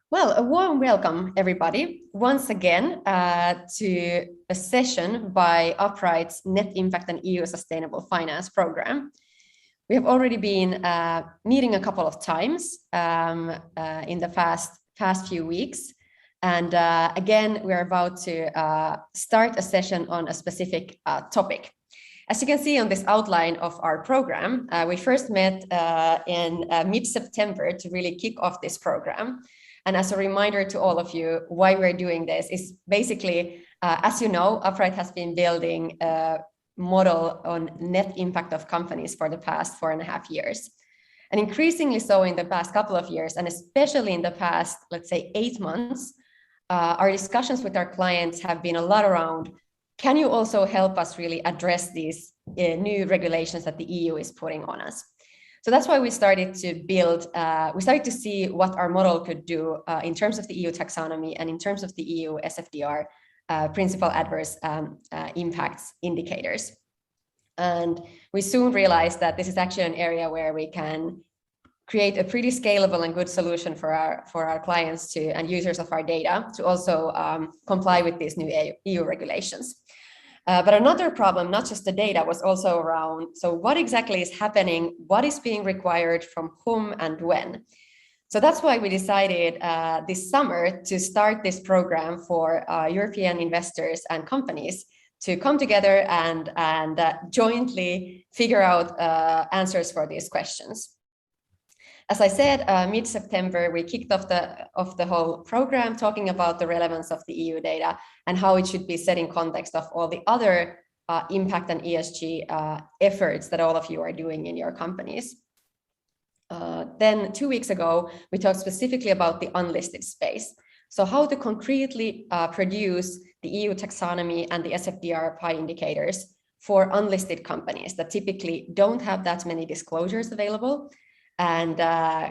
Well, a warm welcome, everybody, once again to a session by Upright's Net Impact and EU Sustainable Finance program. We have already been meeting a couple of times in the past few weeks. And again, we're about to start a session on a specific topic. As you can see on this outline of our program, we first met in mid-September to really kick off this program. And as a reminder to all of you, why we're doing this is basically, as you know, Upright has been building a model on net impact of companies for the past 4.5 years. And increasingly so in the past couple of years, and especially in the past, let's say 8 months, our discussions with our clients have been a lot around, can you also help us really address these new regulations that the EU is putting on us? So that's why we started to see what our model could do in terms of the EU taxonomy and in terms of the EU SFDR, principal adverse impacts indicators. And we soon realized that this is actually an area where we can create a pretty scalable and good solution for our clients and users of our data to also comply with these new EU regulations. But another problem, not just the data, was also around, so what exactly is happening, what is being required from whom and when? So that's why we decided this summer to start this program for European investors and companies to come together and jointly figure out answers for these questions. As I said, mid-September, we kicked off the whole program talking about the relevance of the EU data and how it should be set in context of all the other impact and ESG efforts that all of you are doing in your companies. Then 2 weeks ago, we talked specifically about the unlisted space. So how to concretely produce the EU taxonomy and the SFDR PI indicators for unlisted companies that typically don't have that many disclosures available, and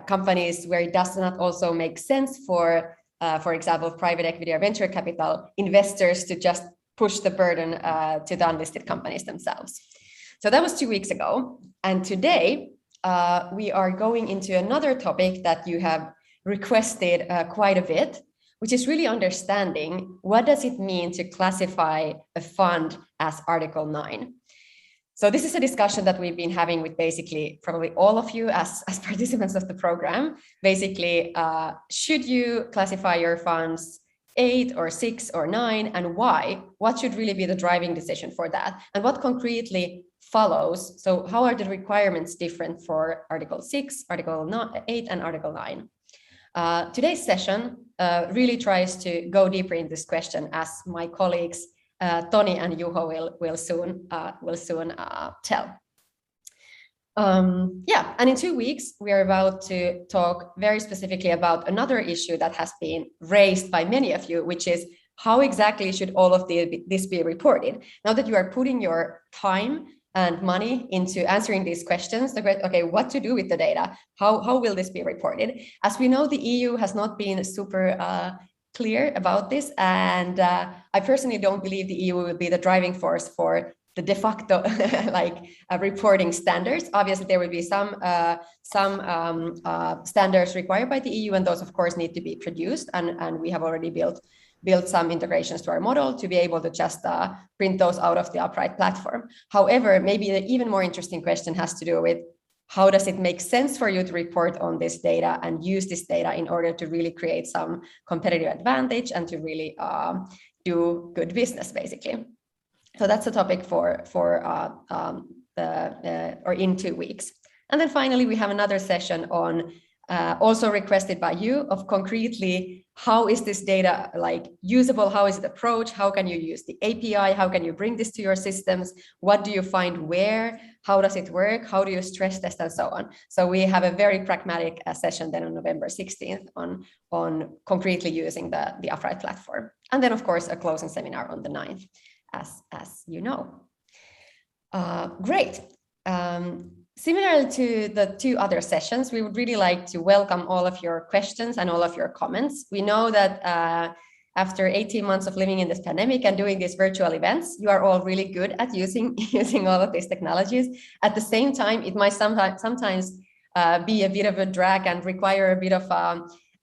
companies where it does not also make sense for example, private equity or venture capital investors to just push the burden to the unlisted companies themselves. So that was 2 weeks ago. And today, we are going into another topic that you have requested quite a bit, which is really understanding what does it mean to classify a fund as Article 9. So this is a discussion that we've been having with basically probably all of you as participants of the program. Basically, should you classify your funds 8 or 6 or 9, and why? What should really be the driving decision for that? And what concretely follows? So how are the requirements different for Article 6, Article 8, and Article 9? Today's session really tries to go deeper in this question, as my colleagues Toni and Juho will soon tell. And in 2 weeks, we are about to talk very specifically about another issue that has been raised by many of you, which is how exactly should all of this be reported? Now that you are putting your time and money into answering these questions, okay, what to do with the data? How will this be reported? As we know, the EU has not been super clear about this, and I personally don't believe the EU will be the driving force for the de facto reporting standards. Obviously, there will be some standards required by the EU, and those, of course, need to be produced. And we have already built some integrations to our model to be able to just print those out of the Upright platform. However, maybe the even more interesting question has to do with how does it make sense for you to report on this data and use this data in order to really create some competitive advantage and to really do good business, basically. So that's a topic in 2 weeks. And then finally, we have another session on also requested by you of concretely how is this data usable, how is it approached, how can you use the API, how can you bring this to your systems, what do you find where, how does it work, how do you stress test, and so on. So we have a very pragmatic session then on November 16th on concretely using the Upright platform. And then, of course, a closing seminar on the 9th, as you know. Great. Similar to the 2 other sessions, we would really like to welcome all of your questions and all of your comments. We know that after 18 months of living in this pandemic and doing these virtual events, you are all really good at using all of these technologies. At the same time, it might sometimes be a bit of a drag and require a bit of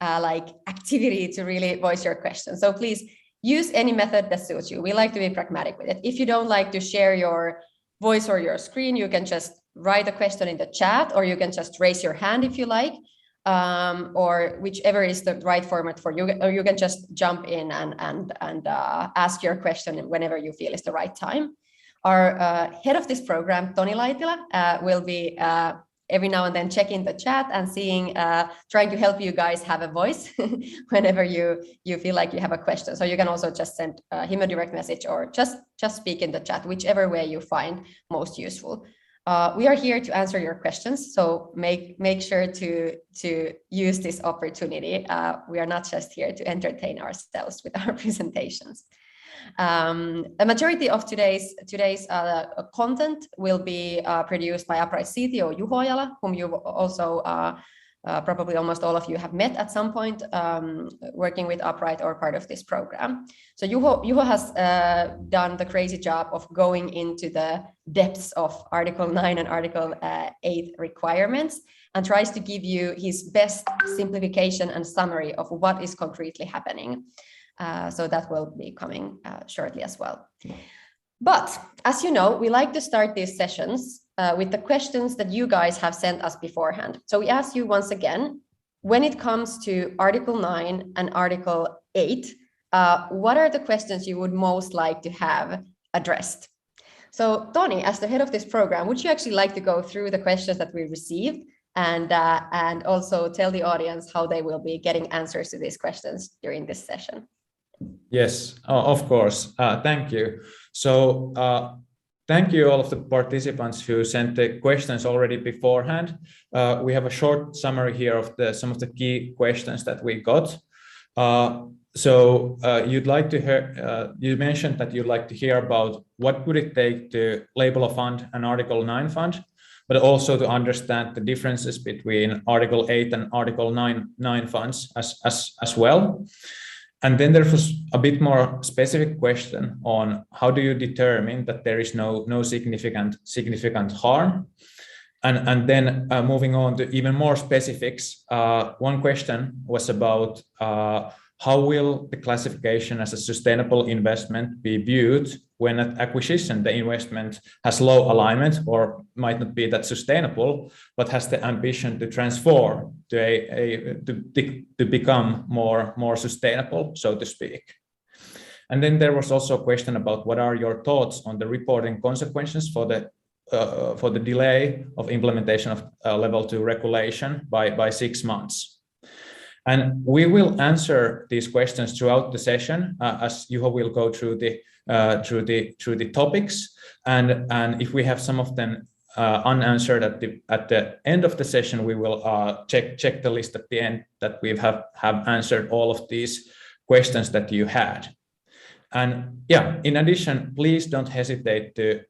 like activity to really voice your question. So please use any method that suits you. We like to be pragmatic with it. If you don't like to share your voice or your screen, you can just write a question in the chat, or you can just raise your hand if you like, or whichever is the right format for you, or you can just jump in and ask your question whenever you feel is the right time. Our head of this program, Toni Laitila, will be every now and then checking the chat and seeing, trying to help you guys have a voice whenever you feel like you have a question. So you can also just send him a direct message, or just speak in the chat, whichever way you find most useful. We are here to answer your questions, so make sure to use this opportunity. We are not just here to entertain ourselves with our presentations. A majority of today's content will be produced by Upright CTO Juho Ojala, whom you've also probably almost all of you have met at some point, working with Upright or part of this program. So Juho has done the crazy job of going into the depths of Article 9 and Article 8 requirements, and tries to give you his best simplification and summary of what is concretely happening. So that will be coming shortly as well. But as you know, we like to start these sessions with the questions that you guys have sent us beforehand. So we ask you once again, when it comes to Article 9 and Article 8, what are the questions you would most like to have addressed? So Toni, as the head of this program, would you actually like to go through the questions that we received and also tell the audience how they will be getting answers to these questions during this session? Yes, of course. Thank you. So thank you all of the participants who sent the questions already beforehand. We have a short summary here of some of the key questions that we got. So you'd like to hear, you mentioned that you'd like to hear about what would it take to label a fund an Article 9 fund, but also to understand the differences between Article 8 and Article 9 funds as well. And then there was a bit more specific question on how do you determine that there is no significant harm. And then moving on to even more specifics, one question was about how will the classification as a sustainable investment be viewed when at acquisition the investment has low alignment or might not be that sustainable, but has the ambition to transform to become more sustainable, so to speak. And then there was also a question about what are your thoughts on the reporting consequences for the delay of implementation of level 2 regulation by 6 months. And we will answer these questions throughout the session as Juho will go through the topics, and if we have some of them unanswered at the end of the session, we will check the list at the end that we have answered all of these questions that you had. And yeah, in addition, please don't hesitate to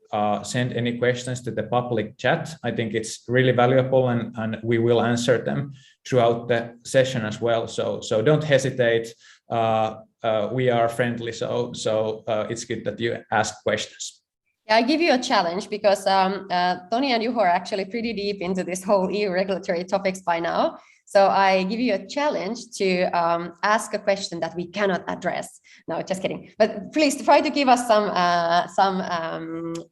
send any questions to the public chat. I think it's really valuable, and we will answer them throughout the session as well. So don't hesitate. We are friendly, so it's good that you ask questions. Yeah, I give you a challenge because Toni and Juho are actually pretty deep into this whole EU regulatory topics by now. So I give you a challenge to ask a question that we cannot address. No, just kidding. But please try to give us some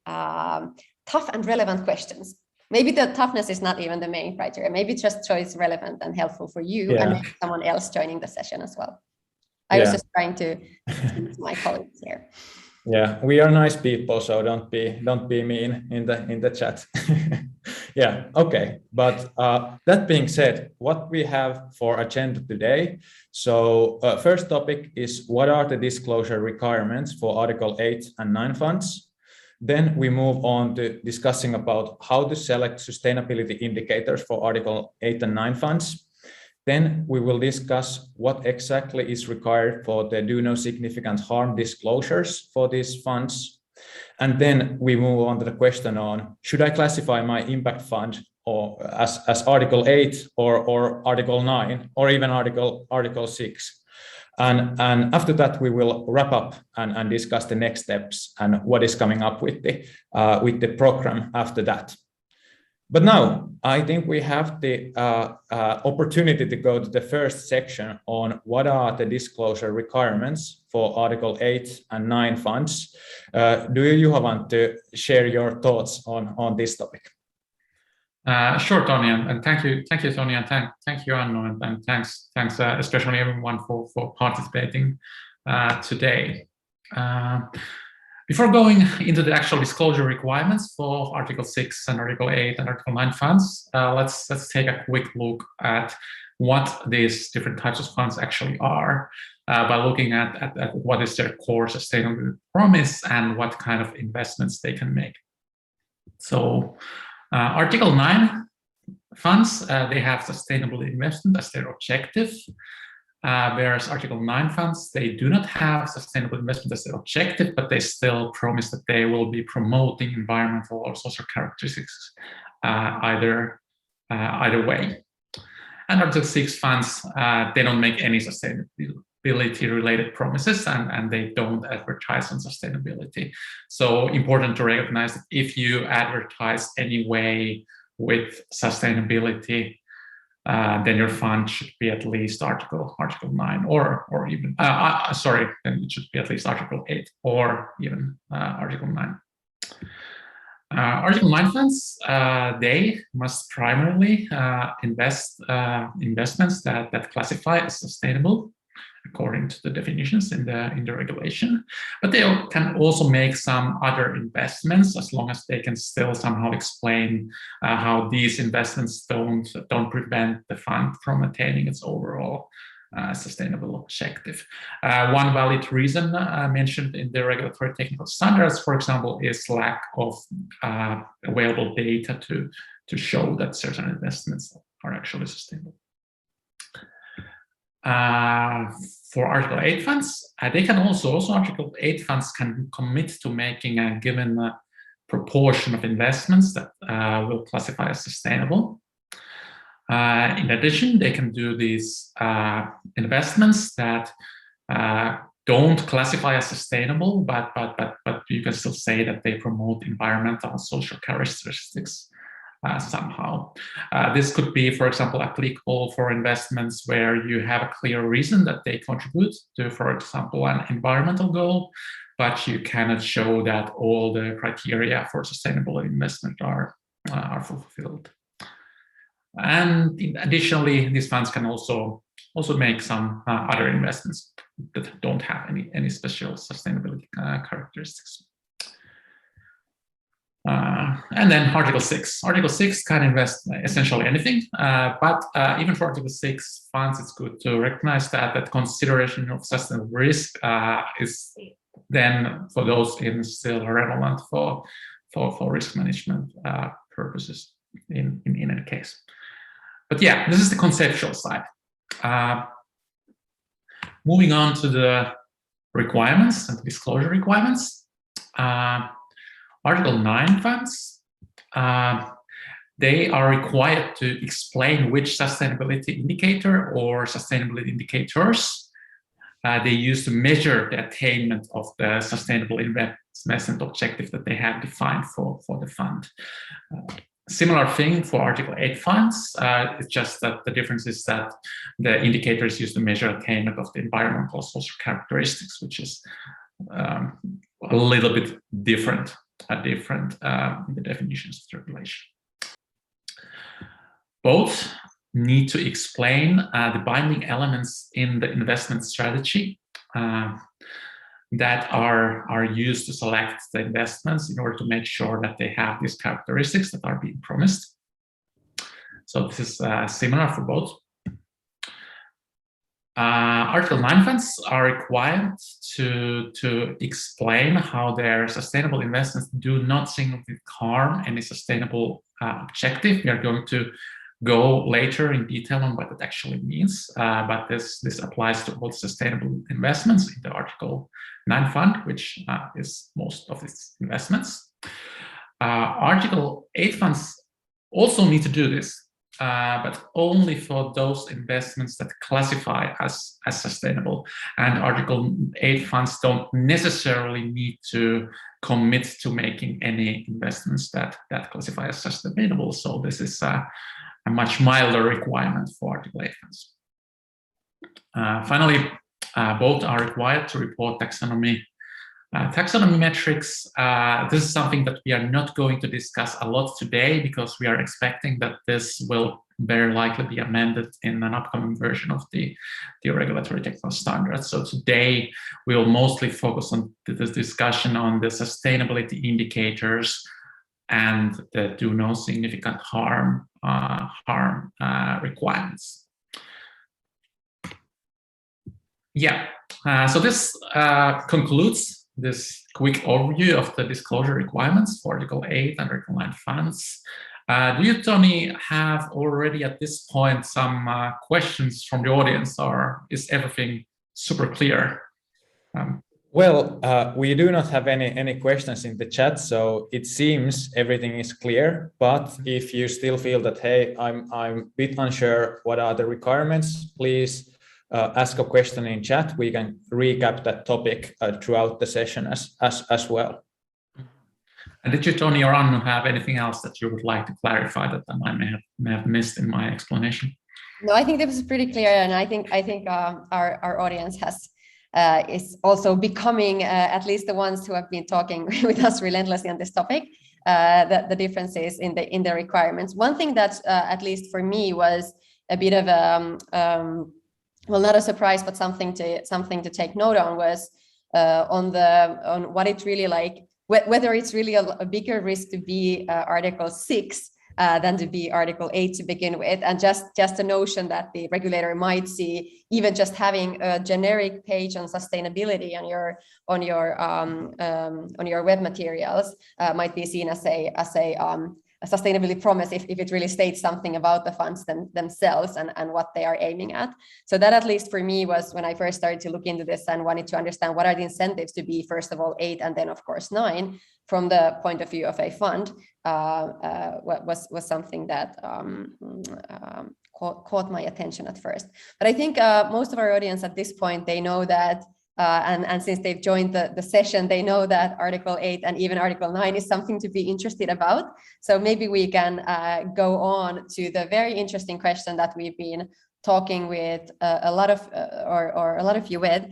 tough and relevant questions. Maybe the toughness is not even the main criteria. Maybe just so it's relevant and helpful for you, and maybe someone else joining the session as well. I was just trying to teach my colleagues here. Yeah, we are nice people, so don't be mean in the chat. Yeah, okay. But that being said, what we have for agenda today. So first topic is what are the disclosure requirements for Article 8 and 9 funds? Then we move on to discussing about how to select sustainability indicators for Article 8 and 9 funds. Then we will discuss what exactly is required for the do no significant harm disclosures for these funds. And then we move on to the question on, should I classify my impact fund or as Article 8 or Article 9 or even Article 6? And after that, we will wrap up and discuss the next steps and what is coming up with the program after that. But now I think we have the opportunity to go to the first section on what are the disclosure requirements for Article 8 and 9 funds. Do you, Juha, want to share your thoughts on this topic? Sure, Tony, and thank you, Tony, and thank you, Annu, and thanks, especially everyone for participating today. Before going into the actual disclosure requirements for Article 6 and Article 8 and Article 9 funds, let's take a quick look at what these different types of funds actually are by looking at what is their core sustainability promise and what kind of investments they can make. So Article 9 funds, they have sustainable investment as their objective. Whereas Article 9 funds, they do not have sustainable investment as their objective, but they still promise that they will be promoting environmental or social characteristics either way. And Article 6 funds, they don't make any sustainability-related promises, and they don't advertise on sustainability. So important to recognize that if you advertise anyway with sustainability, then your fund should be at least Article 9 or even, then it should be at least Article 8 or even Article 9. Article 9 funds, they must primarily investments that classify as sustainable according to the definitions in the regulation, but they can also make some other investments as long as they can still somehow explain how these investments don't prevent the fund from attaining its overall sustainable objective. One valid reason mentioned in the regulatory technical standards, for example, is lack of available data to show that certain investments are actually sustainable. For Article 8 funds, they can also Article 8 funds can commit to making a given proportion of investments that will classify as sustainable. In addition, they can do these investments that don't classify as sustainable, but you can still say that they promote environmental and social characteristics somehow. This could be, for example, applicable for investments where you have a clear reason that they contribute to, for example, an environmental goal, but you cannot show that all the criteria for sustainable investment are fulfilled. And additionally, these funds can also make some other investments that don't have any special sustainability characteristics. And then Article 6. Article 6 can invest essentially anything, but even for Article 6 funds, it's good to recognize that consideration of sustainable risk is then for those still relevant for risk management purposes in any case. But yeah, this is the conceptual side. Moving on to the requirements and the disclosure requirements. Article 9 funds, they are required to explain which sustainability indicator or sustainability indicators they use to measure the attainment of the sustainable investment objective that they have defined for the fund. Similar thing for Article 8 funds, it's just that the difference is that the indicators used to measure attainment of the environmental social characteristics, which is a little bit different in the definitions of the regulation. Both need to explain the binding elements in the investment strategy that are used to select the investments in order to make sure that they have these characteristics that are being promised. So this is similar for both. Article 9 funds are required to explain how their sustainable investments do not significantly harm any sustainable objective. We are going to go later in detail on what that actually means, but this applies to all sustainable investments in the Article 9 fund, which is most of its investments. Article 8 funds also need to do this. but only for those investments that classify as sustainable. And Article 8 funds don't necessarily need to commit to making any investments that classify as sustainable. So this is a much milder requirement for Article 8 funds. Finally, both are required to report taxonomy metrics. This is something that we are not going to discuss a lot today because we are expecting that this will very likely be amended in an upcoming version of the regulatory technical standards. So today we will mostly focus on this discussion on the sustainability indicators and the do no significant harm requirements. Yeah, so this concludes this quick overview of the disclosure requirements for Article 8 and Article 9 funds. Do you, Tony, have already at this point some questions from the audience, or is everything super clear? Well, we do not have any questions in the chat, so it seems everything is clear. But if you still feel that, hey, I'm a bit unsure what are the requirements, please ask a question in chat. We can recap that topic throughout the session as well. And did you, Tony or Annu, have anything else that you would like to clarify that I may have missed in my explanation? No, I think that was pretty clear, and I think our audience is also becoming at least the ones who have been talking with us relentlessly on this topic. The differences in the requirements. One thing that at least for me was a bit of a well, not a surprise, but something to take note on was on what it's really like. Whether it's really a bigger risk to be Article 6 than to be Article 8 to begin with, and just a notion that the regulator might see even just having a generic page on sustainability on your web materials might be seen as a sustainability promise if it really states something about the funds themselves and what they are aiming at. So that, at least for me, was when I first started to look into this and wanted to understand what are the incentives to be, first of all, 8 and then of course 9 from the point of view of a fund, was something that caught my attention at first. But I think most of our audience at this point, they know that and since they've joined the session, they know that Article 8 and even Article 9 is something to be interested about. So maybe we can go on to the very interesting question that we've been talking with a lot of you with,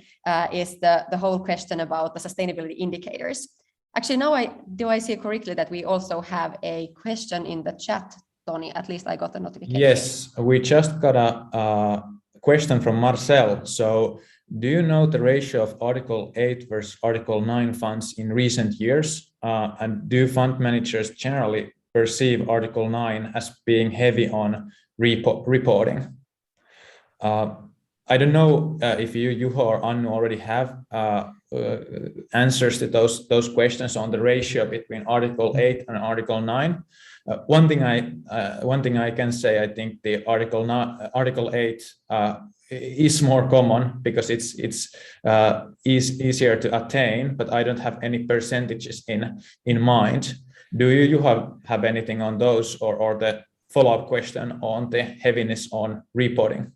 is the whole question about the sustainability indicators. Actually, now do I see correctly that we also have a question in the chat, Tony? At least I got the notification. Yes, we just got a question from Marcel. So, do you know the ratio of Article 8 versus Article 9 funds in recent years? And do fund managers generally perceive Article 9 as being heavy on reporting? I don't know if you or Annu already have answers to those questions on the ratio between Article 8 and Article 9. One thing I can say, I think the Article 8 is more common because it's easier to attain, but I don't have any percentages in mind. Do you have anything on those, or the follow-up question on the heaviness on reporting?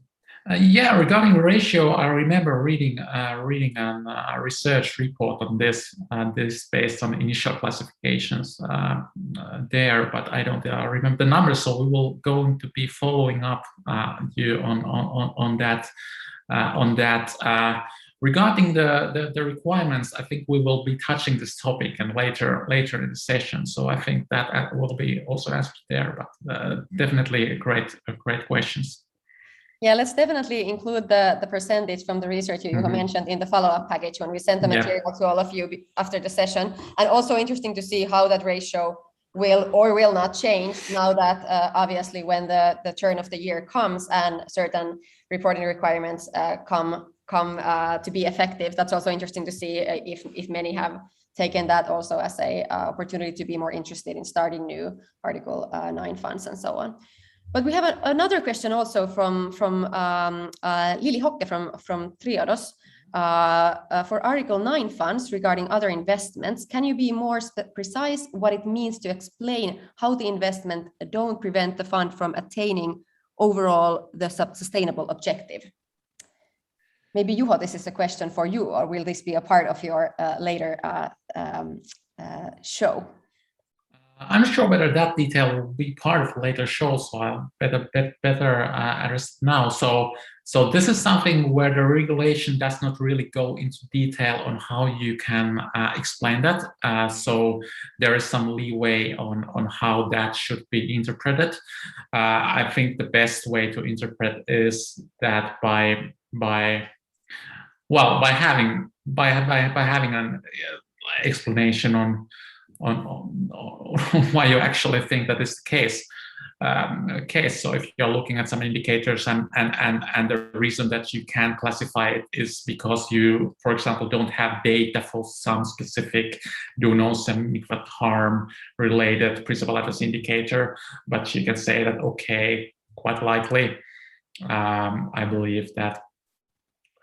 Yeah, regarding ratio, I remember reading a research report on this, this based on initial classifications there, but I don't remember the numbers. So we will going to be following up you on that. Regarding the requirements, I think we will be touching this topic and later in the session. So I think that will be also asked there, but definitely great questions. Yeah, let's definitely include the percentage from the research you mentioned in the follow-up package when we send the material to all of you after the session. And also interesting to see how that ratio will or will not change now that obviously when the turn of the year comes and certain reporting requirements come to be effective. That's also interesting to see if many have taken that also as a opportunity to be more interested in starting new Article 9 funds and so on. But we have another question also from Lili Hokke from Triodos. For Article 9 funds regarding other investments, can you be more precise what it means to explain how the investment don't prevent the fund from attaining overall the sustainable objective? Maybe Juho, this is a question for you, or will this be a part of your later show? I'm not sure whether that detail will be part of later shows, so I'll better address it now. So this is something where the regulation does not really go into detail on how you can explain that. So there is some leeway on how that should be interpreted. I think the best way to interpret is that by having an explanation on why you actually think that is the case. So if you're looking at some indicators and the reason that you can classify it is because you, for example, don't have data for some specific do no significant harm related principal address indicator, but you can say that, okay, quite likely, I believe that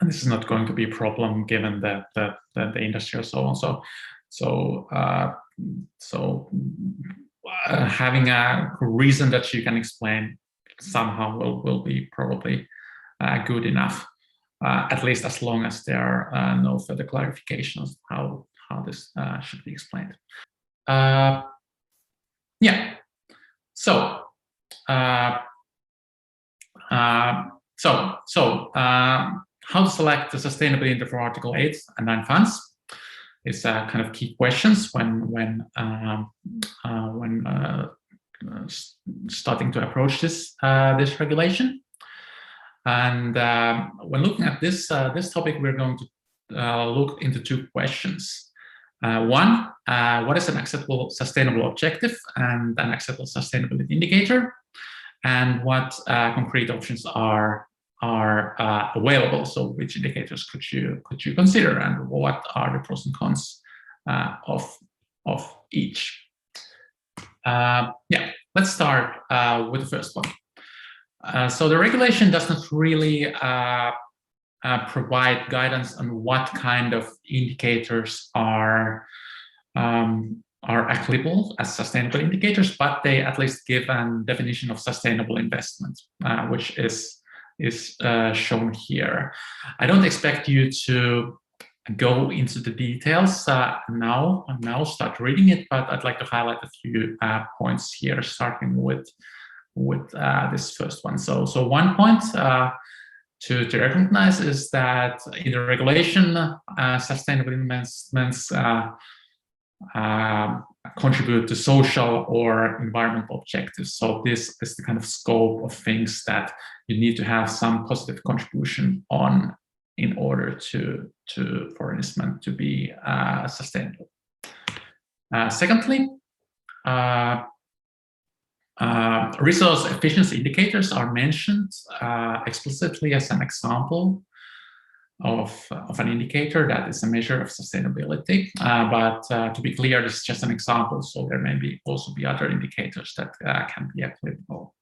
this is not going to be a problem given that the industry or so on. So having a reason that you can explain somehow will be probably good enough, at least as long as there are no further clarifications how this should be explained. Yeah. So how to select the sustainability interval for Article 8 and 9 funds is kind of key questions when starting to approach this regulation. And when looking at this topic, we're going to look into two questions. One, what is an acceptable sustainable objective and an acceptable sustainability indicator, and what concrete options are available. So which indicators could you consider, and what are the pros and cons of each? Yeah, let's start with the first one. So the regulation does not really provide guidance on what kind of indicators are applicable as sustainable indicators, but they at least give a definition of sustainable investment, which is shown here. I don't expect you to go into the details now start reading it, but I'd like to highlight a few points here, starting with this first one. So one point to recognize is that in the regulation, sustainable investments contribute to social or environmental objectives. So this is the kind of scope of things that you need to have some positive contribution on in order for investment to be sustainable. Secondly, resource efficiency indicators are mentioned explicitly as an example of an indicator that is a measure of sustainability. But to be clear, this is just an example, so there may also be other indicators that can be applicable.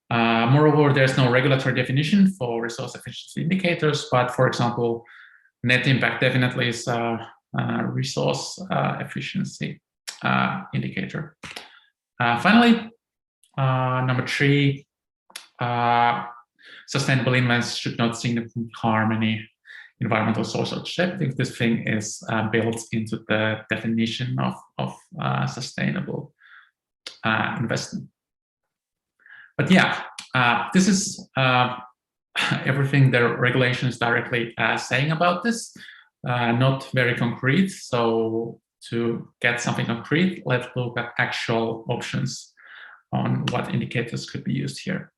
Moreover, there's no regulatory definition for resource efficiency indicators, but for example, net impact definitely is a resource efficiency indicator. Finally, number 3, sustainable investments should not significantly harm any environmental social objective. This thing is built into the definition of sustainable investment. But yeah, this is everything the regulation is directly saying about this, not very concrete. So to get something concrete, let's look at actual options on what indicators could be used here.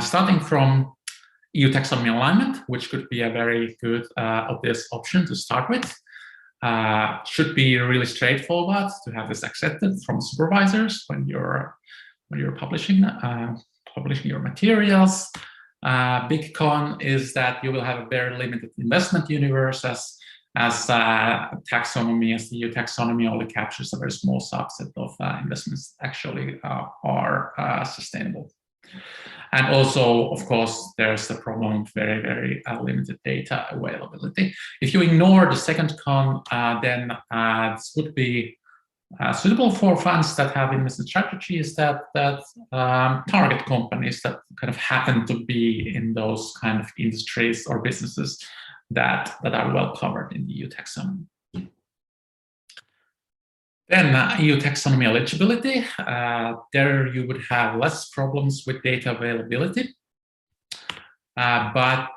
Starting from EU taxonomy alignment, which could be a very good obvious option to start with. Should be really straightforward to have this accepted from supervisors when you're publishing your materials. Big con is that you will have a very limited investment universe as taxonomy, as the EU taxonomy only captures a very small subset of investments actually are sustainable. And also, of course, there's the problem of very, very limited data availability. If you ignore the second con, then this would be suitable for funds that have investment strategies that target companies that kind of happen to be in those kind of industries or businesses that are well covered in the EU taxonomy. Then EU taxonomy eligibility. There you would have less problems with data availability, but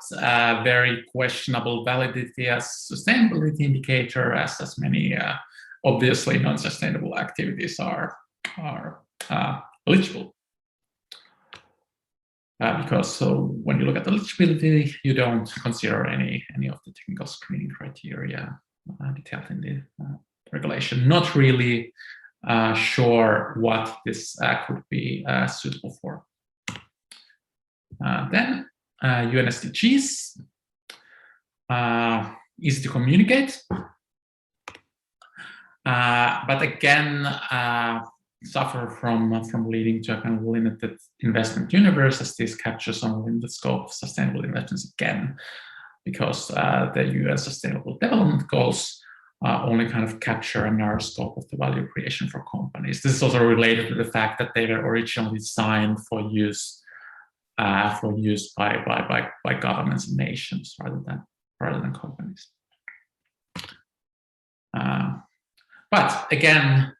very questionable validity as sustainability indicator, as many obviously non-sustainable activities are eligible. Because so when you look at eligibility, you don't consider any of the technical screening criteria detailed in the regulation. Not really sure what this could be suitable for. Then UN SDGs, easy to communicate, but again suffer from leading to a kind of limited investment universe, as this captures only in the scope of sustainable investments again, because the UN Sustainable Development Goals only kind of capture a narrow scope of the value creation for companies. This is also related to the fact that they were originally designed for use by governments and nations rather than companies. But again,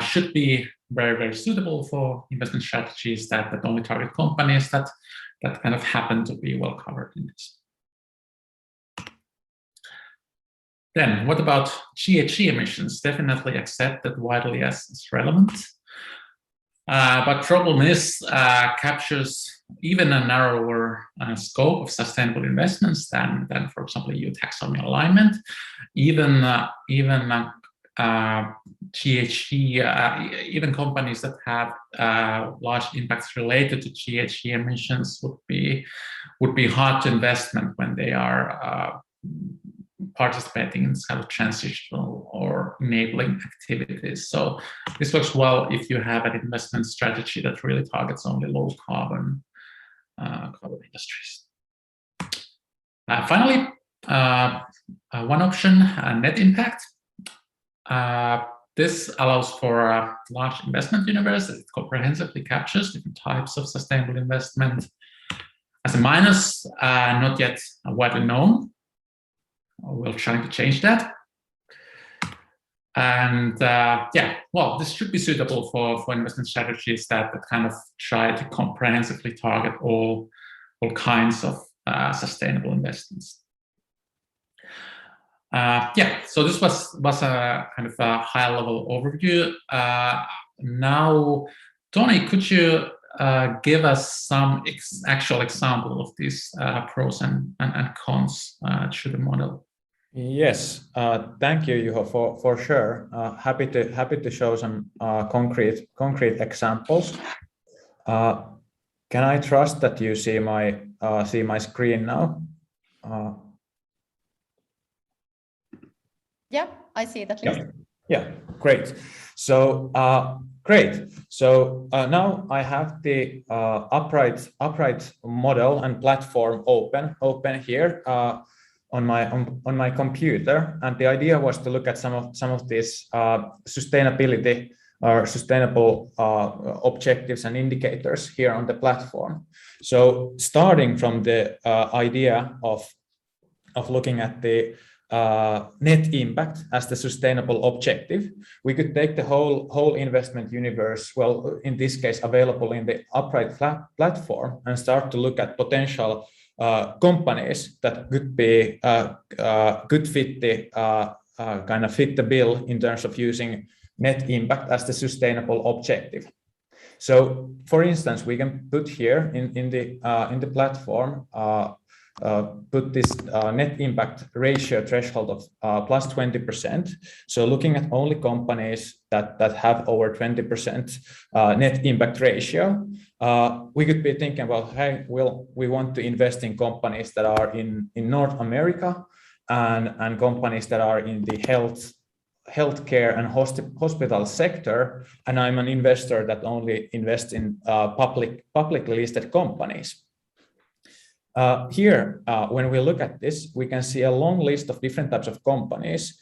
should be very, very suitable for investment strategies that only target companies that kind of happen to be well covered in this. Then what about GHG emissions? Definitely accepted widely as relevant. But problem is captures even a narrower scope of sustainable investments than for example, EU taxonomy alignment. Even GHG, even companies that have large impacts related to GHG emissions would be hard to investment when they are participating in this kind of transitional or enabling activities. So this works well if you have an investment strategy that really targets only low carbon industries. Finally, one option, net impact. This allows for a large investment universe. It comprehensively captures different types of sustainable investment. As a minus, not yet widely known. We're trying to change that. And yeah, well, this should be suitable for investment strategies that kind of try to comprehensively target all kinds of sustainable investments. Yeah, so this was a kind of a high-level overview. Now, Tony, could you give us some actual example of these pros and cons to the model? Yes, thank you, Juho, for sure. Happy to show some concrete examples. Can I trust that you see my screen now? Yeah, I see it at least. Yeah, great. So great. So now I have the upright model and platform open here on my computer, and the idea was to look at some of these sustainability or sustainable objectives and indicators here on the platform. So starting from the idea of looking at the net impact as the sustainable objective, we could take the whole investment universe, well, in this case, available in the upright platform, and start to look at potential companies that could be could fit the fit the bill in terms of using net impact as the sustainable objective. So, for instance, we can put here in the platform put this net impact ratio threshold of plus 20%. So looking at only companies that have over 20% net impact ratio, we could be thinking about, hey, we want to invest in companies that are in North America and companies that are in the healthcare and hospital sector, and I'm an investor that only invests in publicly listed companies. Here, when we look at this, we can see a long list of different types of companies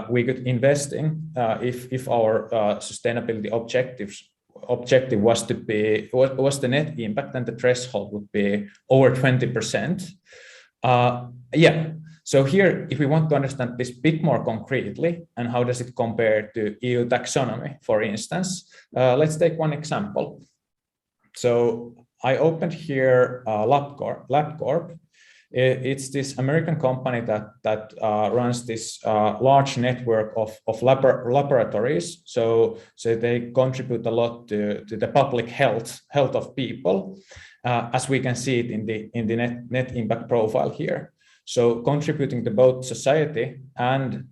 we could invest in if our sustainability objective was the net impact, and the threshold would be over 20%. Yeah. So here, if we want to understand this a bit more concretely, and how does it compare to EU taxonomy, for instance, let's take one example. So I opened here LabCorp. It's this American company that runs this large network of laboratories. So they contribute a lot to the public health of people, as we can see it in the net impact profile here. So contributing to both society and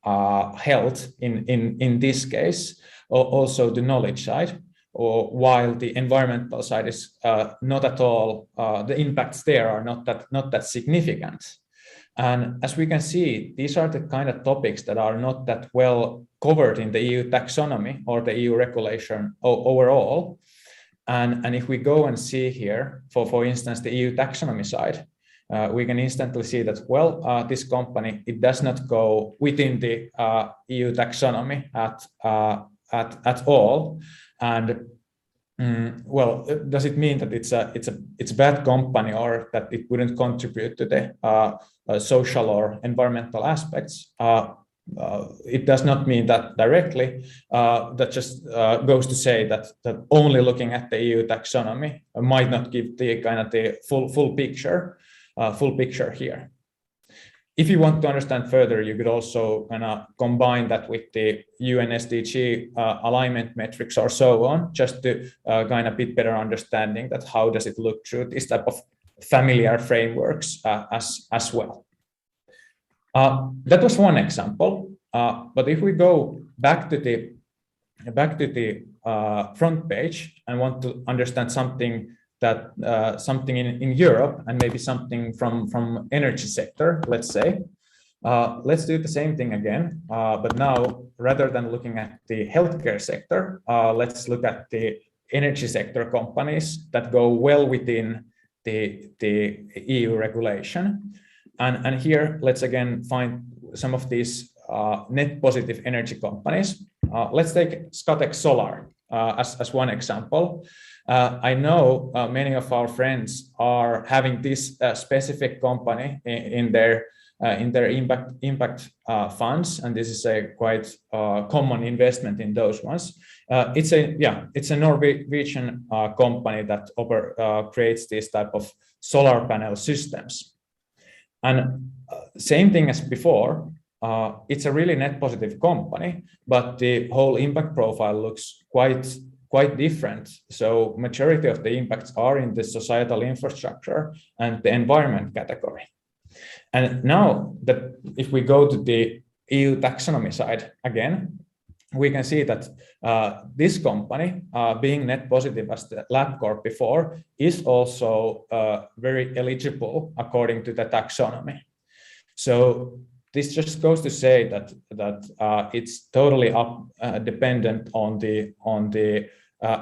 health in this case, also the knowledge side. Or while the environmental side is not at all, the impacts there are not that significant. And as we can see, these are the kind of topics that are not that well covered in the EU taxonomy or the EU regulation overall. And if we go and see here, for instance, the EU taxonomy side, we can instantly see that, well, this company, it does not go within the EU taxonomy at all. And well, does it mean that it's a bad company, or that it wouldn't contribute to the social or environmental aspects? It does not mean that directly. That just goes to say that only looking at the EU taxonomy might not give the kind of the full picture here. If you want to understand further, you could also kind of combine that with the UN SDG alignment metrics or so on, just to kind of bit better understanding that how does it look through this type of familiar frameworks as well. That was one example. But if we go back to the front page and want to understand something in Europe, and maybe something from energy sector, let's say. Let's do the same thing again, but now rather than looking at the healthcare sector, let's look at the energy sector companies that go well within the EU regulation. And here, let's again find some of these net positive energy companies. Let's take Scatec Solar as one example. I know many of our friends are having this specific company in their impact funds, and this is a quite common investment in those ones. It's a Norwegian company that creates this type of solar panel systems. And same thing as before. It's a really net positive company, but the whole impact profile looks quite different. So majority of the impacts are in the societal infrastructure and the environment category. And now that if we go to the EU taxonomy side again, we can see that this company, being net positive as the LabCorp before, is also very eligible according to the taxonomy. So this just goes to say that it's totally dependent on the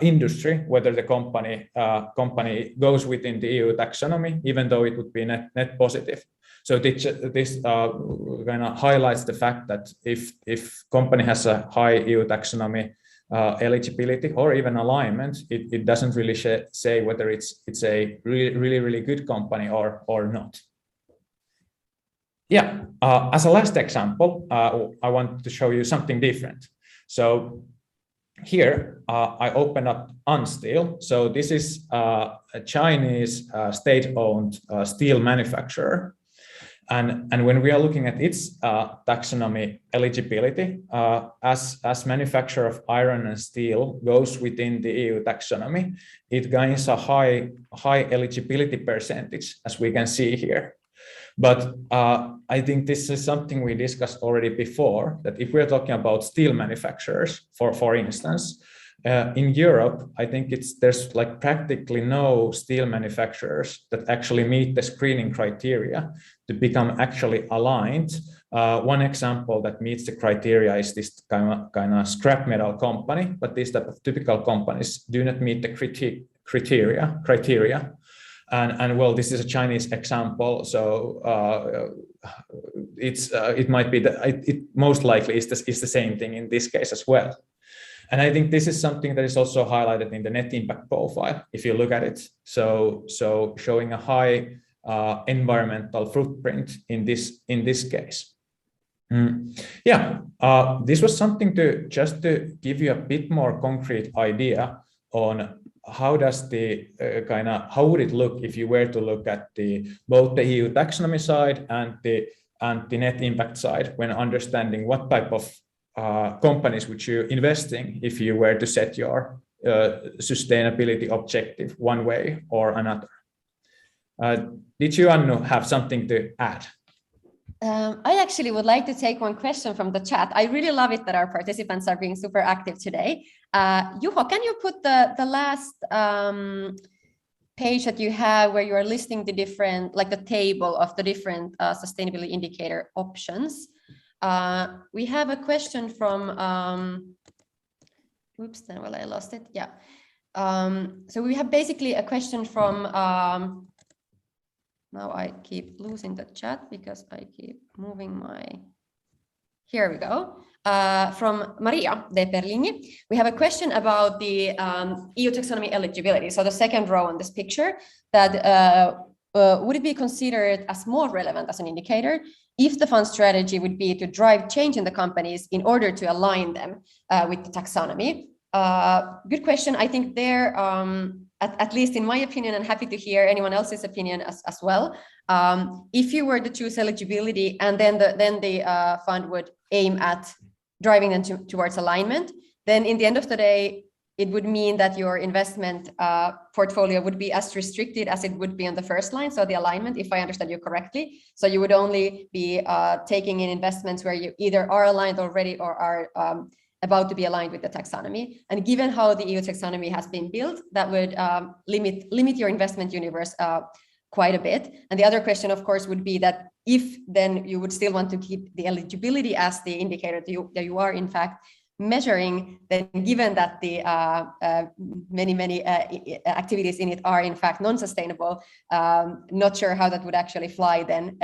industry, whether the company goes within the EU taxonomy, even though it would be net positive. So this kind of highlights the fact that if company has a high EU taxonomy eligibility or even alignment, it doesn't really say whether it's a really good company or not. Yeah, as a last example, I want to show you something different. So here I open up Unsteel. So this is a Chinese state-owned steel manufacturer. And when we are looking at its taxonomy eligibility, as manufacturer of iron and steel goes within the EU taxonomy, it gains a high eligibility percentage, as we can see here. But I think this is something we discussed already before, that if we're talking about steel manufacturers, for instance, in Europe, I think there's like practically no steel manufacturers that actually meet the screening criteria to become actually aligned. One example that meets the criteria is this kind of scrap metal company, but these type of typical companies do not meet the criteria. and well, this is a Chinese example, so it might be that it most likely is the same thing in this case as well. And I think this is something that is also highlighted in the net impact profile, if you look at it. So showing a high environmental footprint in this case. Yeah, this was something to give you a bit more concrete idea on how does the how would it look if you were to look at both the EU taxonomy side and the net impact side when understanding what type of companies would you investing if you were to set your sustainability objective one way or another. Did you, Annu, have something to add? I actually would like to take one question from the chat. I really love it that our participants are being super active today. Juho, can you put the last page that you have where you are listing the different, like the table of the different sustainability indicator options? We have a question from, oops, then well, I lost it. Yeah. So we have basically a question from, now I keep losing the chat because I keep moving my, here we go. From Maria de Perligni. We have a question about the EU taxonomy eligibility. So the second row on this picture, that would it be considered as more relevant as an indicator if the fund strategy would be to drive change in the companies in order to align them with the taxonomy? Good question. I think there, at least in my opinion, and happy to hear anyone else's opinion as well. If you were to choose eligibility and then the fund would aim at driving them towards alignment, then in the end of the day, it would mean that your investment portfolio would be as restricted as it would be on the first line. So the alignment, if I understand you correctly, so you would only be taking in investments where you either are aligned already or are about to be aligned with the taxonomy. And given how the EU taxonomy has been built, that would limit your investment universe quite a bit. And the other question, of course, would be that if then you would still want to keep the eligibility as the indicator that you are in fact measuring, then given that the many activities in it are in fact non-sustainable, not sure how that would actually fly then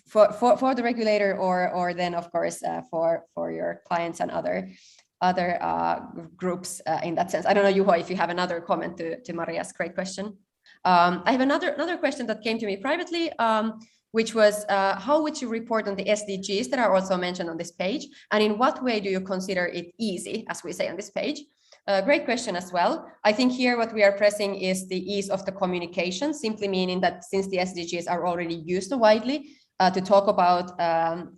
for the regulator or then of course for your clients and other groups in that sense. I don't know, Juho, if you have another comment to Maria's great question. I have another question that came to me privately, which was how would you report on the SDGs that are also mentioned on this page, and in what way do you consider it easy, as we say on this page? Great question as well. I think here what we are pressing is the ease of the communication, simply meaning that since the SDGs are already used widely to talk about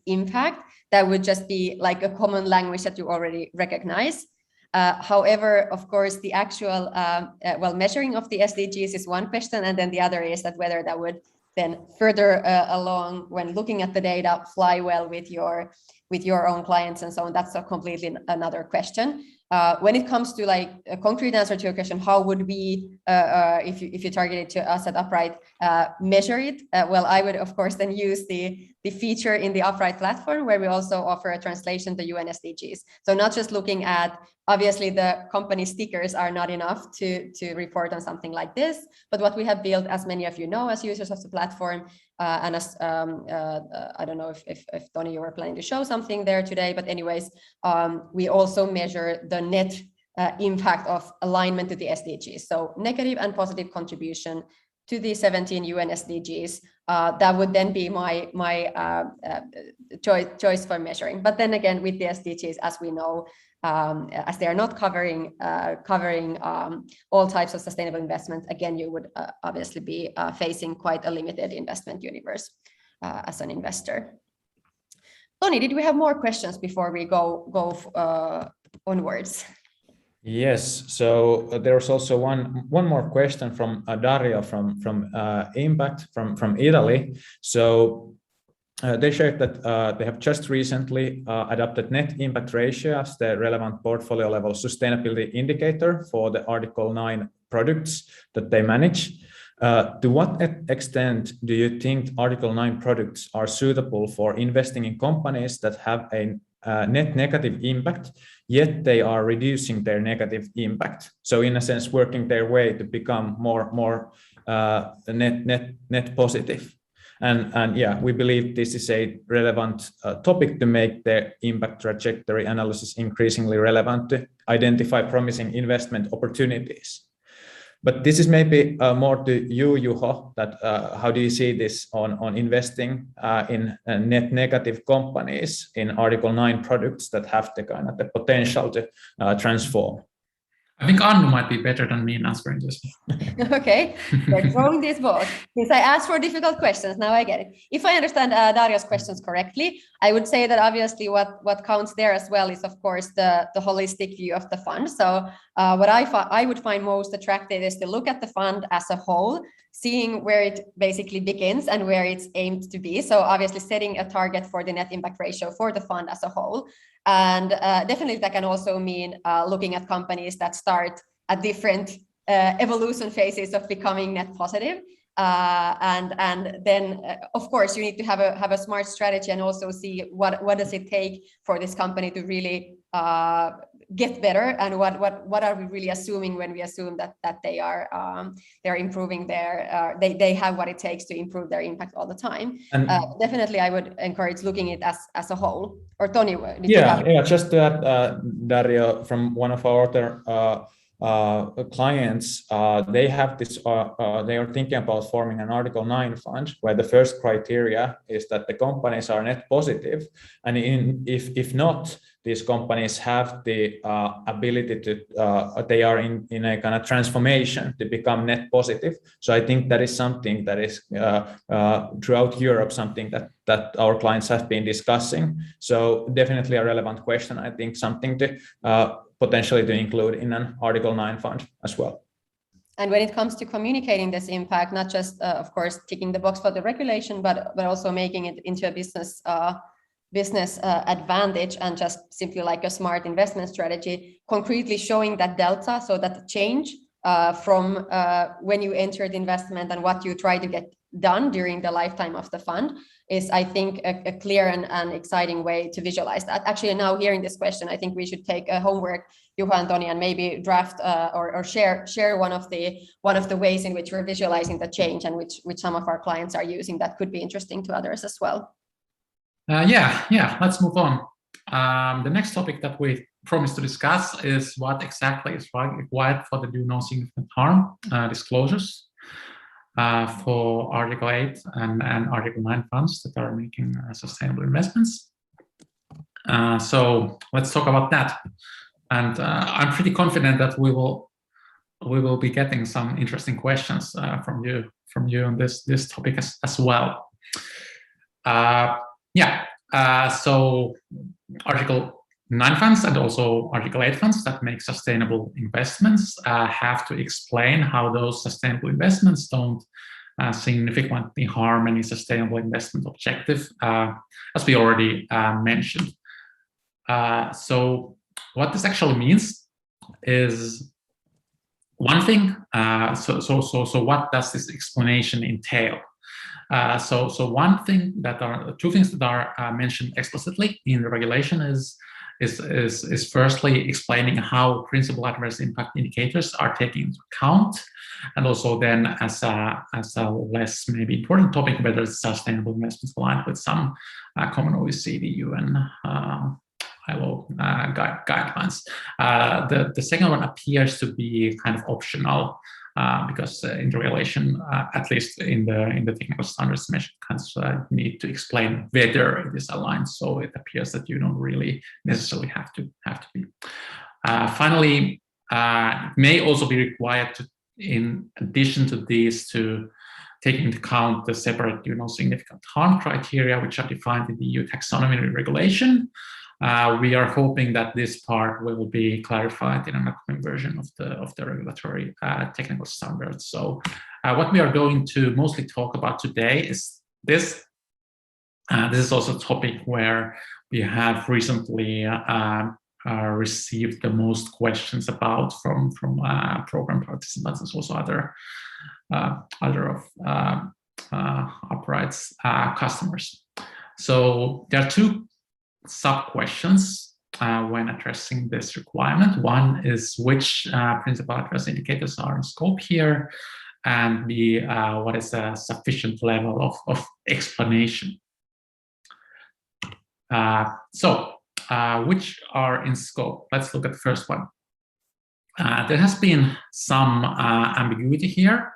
impact, that would just be like a common language that you already recognize. However, of course, the actual measuring of the SDGs is one question, and then the other is that whether that would then further along when looking at the data fly well with your own clients and so on. That's a completely another question. When it comes to like a concrete answer to your question, how would we, if you target it to us at Upright, measure it? Well, I would of course then use the feature in the Upright platform where we also offer a translation to UN SDGs. So not just looking at, obviously the company stickers are not enough to report on something like this, but what we have built, as many of you know as users of the platform, and as I don't know if Tony, you were planning to show something there today, but anyways, we also measure the net impact of alignment to the SDGs. So negative and positive contribution to the 17 UN SDGs. That would then be my choice for measuring. But then again, with the SDGs, as we know, as they are not covering all types of sustainable investments, again, you would obviously be facing quite a limited investment universe as an investor. Tony, did we have more questions before we go onwards? Yes, so there's also one more question from Dario from Impact from Italy. So they shared that they have just recently adopted net impact ratio as the relevant portfolio level sustainability indicator for the Article 9 products that they manage. To what extent do you think Article 9 products are suitable for investing in companies that have a net negative impact, yet they are reducing their negative impact? So in a sense, working their way to become more net positive. And yeah, we believe this is a relevant topic to make the impact trajectory analysis increasingly relevant to identify promising investment opportunities. But this is maybe more to you, Juho, that how do you see this on investing in net negative companies in Article 9 products that have the kind of the potential to transform? I think Annu might be better than me in answering this. Okay, we're throwing this both. Since I asked for difficult questions, now I get it. If I understand Dario's questions correctly, I would say that obviously what counts there as well is, of course, the holistic view of the fund. So what I would find most attractive is to look at the fund as a whole, seeing where it basically begins and where it's aimed to be. So obviously setting a target for the net impact ratio for the fund as a whole. And definitely that can also mean looking at companies that start at different evolution phases of becoming net positive. And then, of course, you need to have a smart strategy and also see what does it take for this company to really get better, and what are we really assuming when we assume that they are they're improving they have what it takes to improve their impact all the time. And definitely I would encourage looking at it as a whole. Or Toni, just to add, Dario, from one of our other clients, they have this they are thinking about forming an Article 9 fund where the first criteria is that the companies are net positive, and if not, these companies have the ability to they are in a kind of transformation to become net positive. So I think that is something that is throughout Europe, something that our clients have been discussing. So definitely a relevant question. I think something to potentially to include in an Article 9 fund as well. And when it comes to communicating this impact, not just, of course, ticking the box for the regulation, but also making it into a business advantage and just simply like a smart investment strategy, concretely showing that delta, so that change from when you entered investment and what you try to get done during the lifetime of the fund is, I think, a clear and exciting way to visualize that. Actually, now hearing this question, I think we should take a homework, Juho and Toni, and maybe draft or share one of the ways in which we're visualizing the change and which some of our clients are using. That could be interesting to others as well. Yeah, let's move on. The next topic that we promised to discuss is what exactly is required for the do no significant harm disclosures for Article 8 and Article 9 funds that are making sustainable investments. So let's talk about that. And I'm pretty confident that we will be getting some interesting questions from you on this topic as well. So Article 9 funds and also Article 8 funds that make sustainable investments have to explain how those sustainable investments don't significantly harm any sustainable investment objective, as we already mentioned. So what this actually means is one thing. So what does this explanation entail? So two things that are mentioned explicitly in the regulation is firstly explaining how principal adverse impact indicators are taken into account, and also then as a less maybe important topic, whether sustainable investments aligned with some common OECD UN ILO guidelines. The second one appears to be kind of optional. Because in the regulation, at least in the technical standards, you need to explain whether it is aligned. So it appears that you don't really necessarily have to be. Finally, it may also be required to, in addition to these, to take into account the separate significant harm criteria, which are defined in the EU taxonomy regulation. We are hoping that this part will be clarified in an upcoming version of the regulatory technical standards. So what we are going to mostly talk about today is this. This is also a topic where we have recently received the most questions about from program participants, and also other of Upright's customers. So there are two sub-questions when addressing this requirement. One is which principal adverse indicators are in scope here, and B, what is a sufficient level of explanation. Which are in scope? Let's look at the first one. There has been some ambiguity here,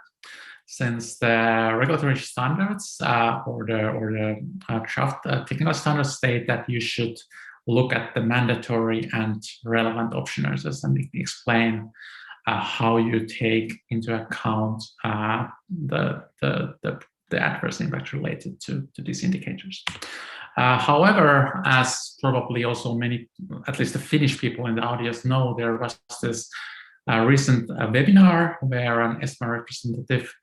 since the regulatory standards or the draft technical standards state that you should look at the mandatory and relevant optioners and explain how you take into account the adverse impact related to these indicators. However, as probably also many, at least the Finnish people in the audience know, there was this recent webinar where an ESMA representative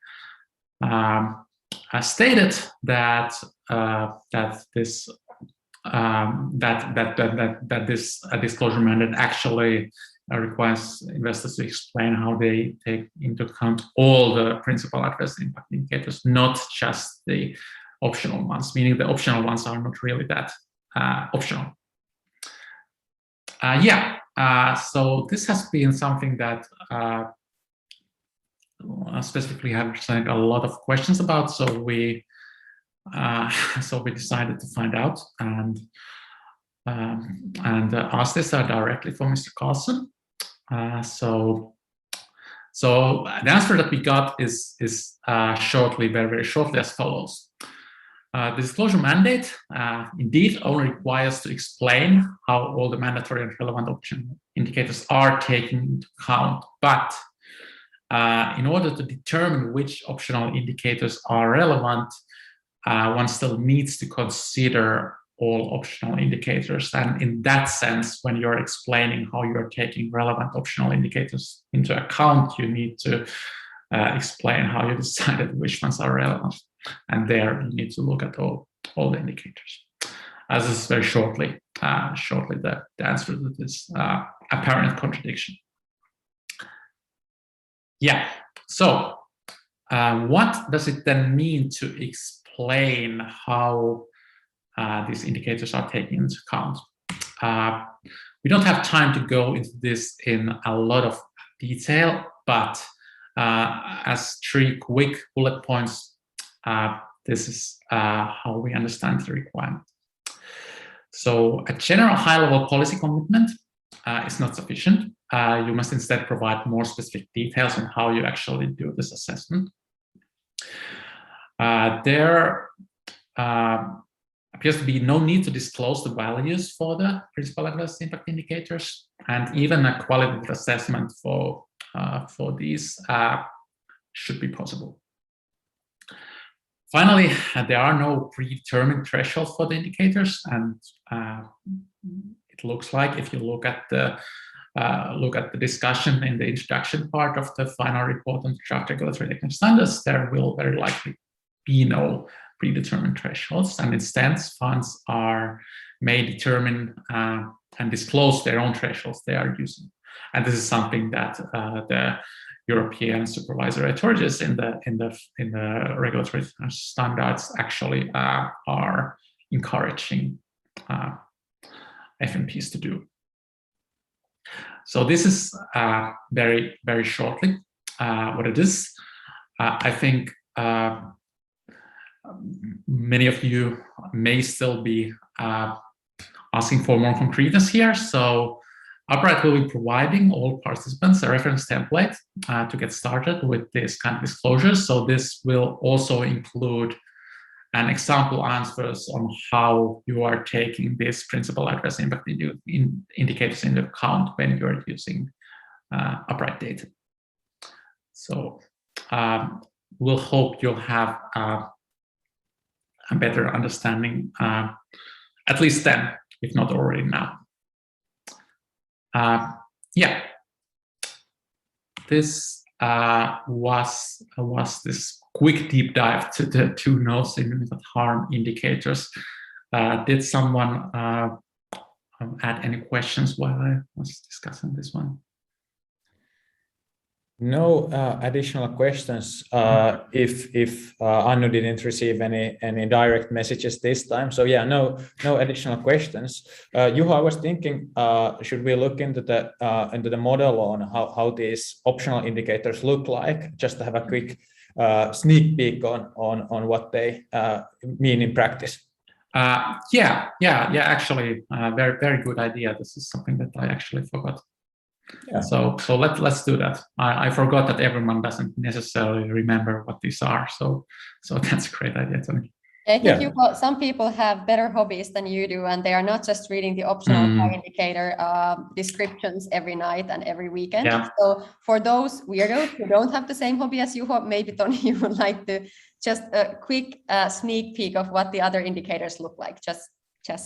stated that this disclosure mandate actually requires investors to explain how they take into account all the principal adverse impact indicators, not just the optional ones, meaning the optional ones are not really that optional. So this has been something that specifically have received a lot of questions about. So we decided to find out and ask this directly for Mr. Carlson. So the answer that we got is very shortly as follows. The disclosure mandate indeed only requires to explain how all the mandatory and relevant option indicators are taken into account, but in order to determine which optional indicators are relevant, one still needs to consider all optional indicators. And in that sense, when you're explaining how you're taking relevant optional indicators into account, you need to explain how you decided which ones are relevant. And there you need to look at all the indicators. As is very shortly the answer to this apparent contradiction. Yeah, so what does it then mean to explain how these indicators are taken into account? We don't have time to go into this in a lot of detail, but as 3 quick bullet points, this is how we understand the requirement. So a general high-level policy commitment is not sufficient. You must instead provide more specific details on how you actually do this assessment. There appears to be no need to disclose the values for the principal adverse impact indicators, and even a qualitative assessment for these should be possible. Finally, there are no predetermined thresholds for the indicators, and it looks like if you look at the discussion in the introduction part of the final report on draft regulatory technical standards, there will very likely be no predetermined thresholds, and instead funds may determine and disclose their own thresholds they are using. And this is something that the European supervisory authorities in the regulatory standards actually are encouraging FMPs to do. So this is very, very shortly what it is. I think many of you may still be asking for more concreteness here. So Upright will be providing all participants a reference template to get started with this kind of disclosures. So this will also include an example answers on how you are taking this principal adverse impact indicators into account when you are using Upright data. So we'll hope you'll have a better understanding, at least then, if not already now. Yeah, this was this quick deep dive to the 2 no significant harm indicators. Did someone add any questions while I was discussing this one? No additional questions. If Annu didn't receive any direct messages this time, so yeah, no additional questions. Juha, I was thinking, should we look into the model on how these optional indicators look like, just to have a sneak peek on what they mean in practice? Yeah. Actually, very good idea. This is something that I actually forgot. Yeah. So let's do that. I forgot that everyone doesn't necessarily remember what these are. So that's a great idea to me. I think some people have better hobbies than you do, and they are not just reading the optional indicator descriptions every night and every weekend. Yeah. So for those weirdos who don't have the same hobby as you, maybe Tony, you would like to just a quick sneak peek of what the other indicators look like, just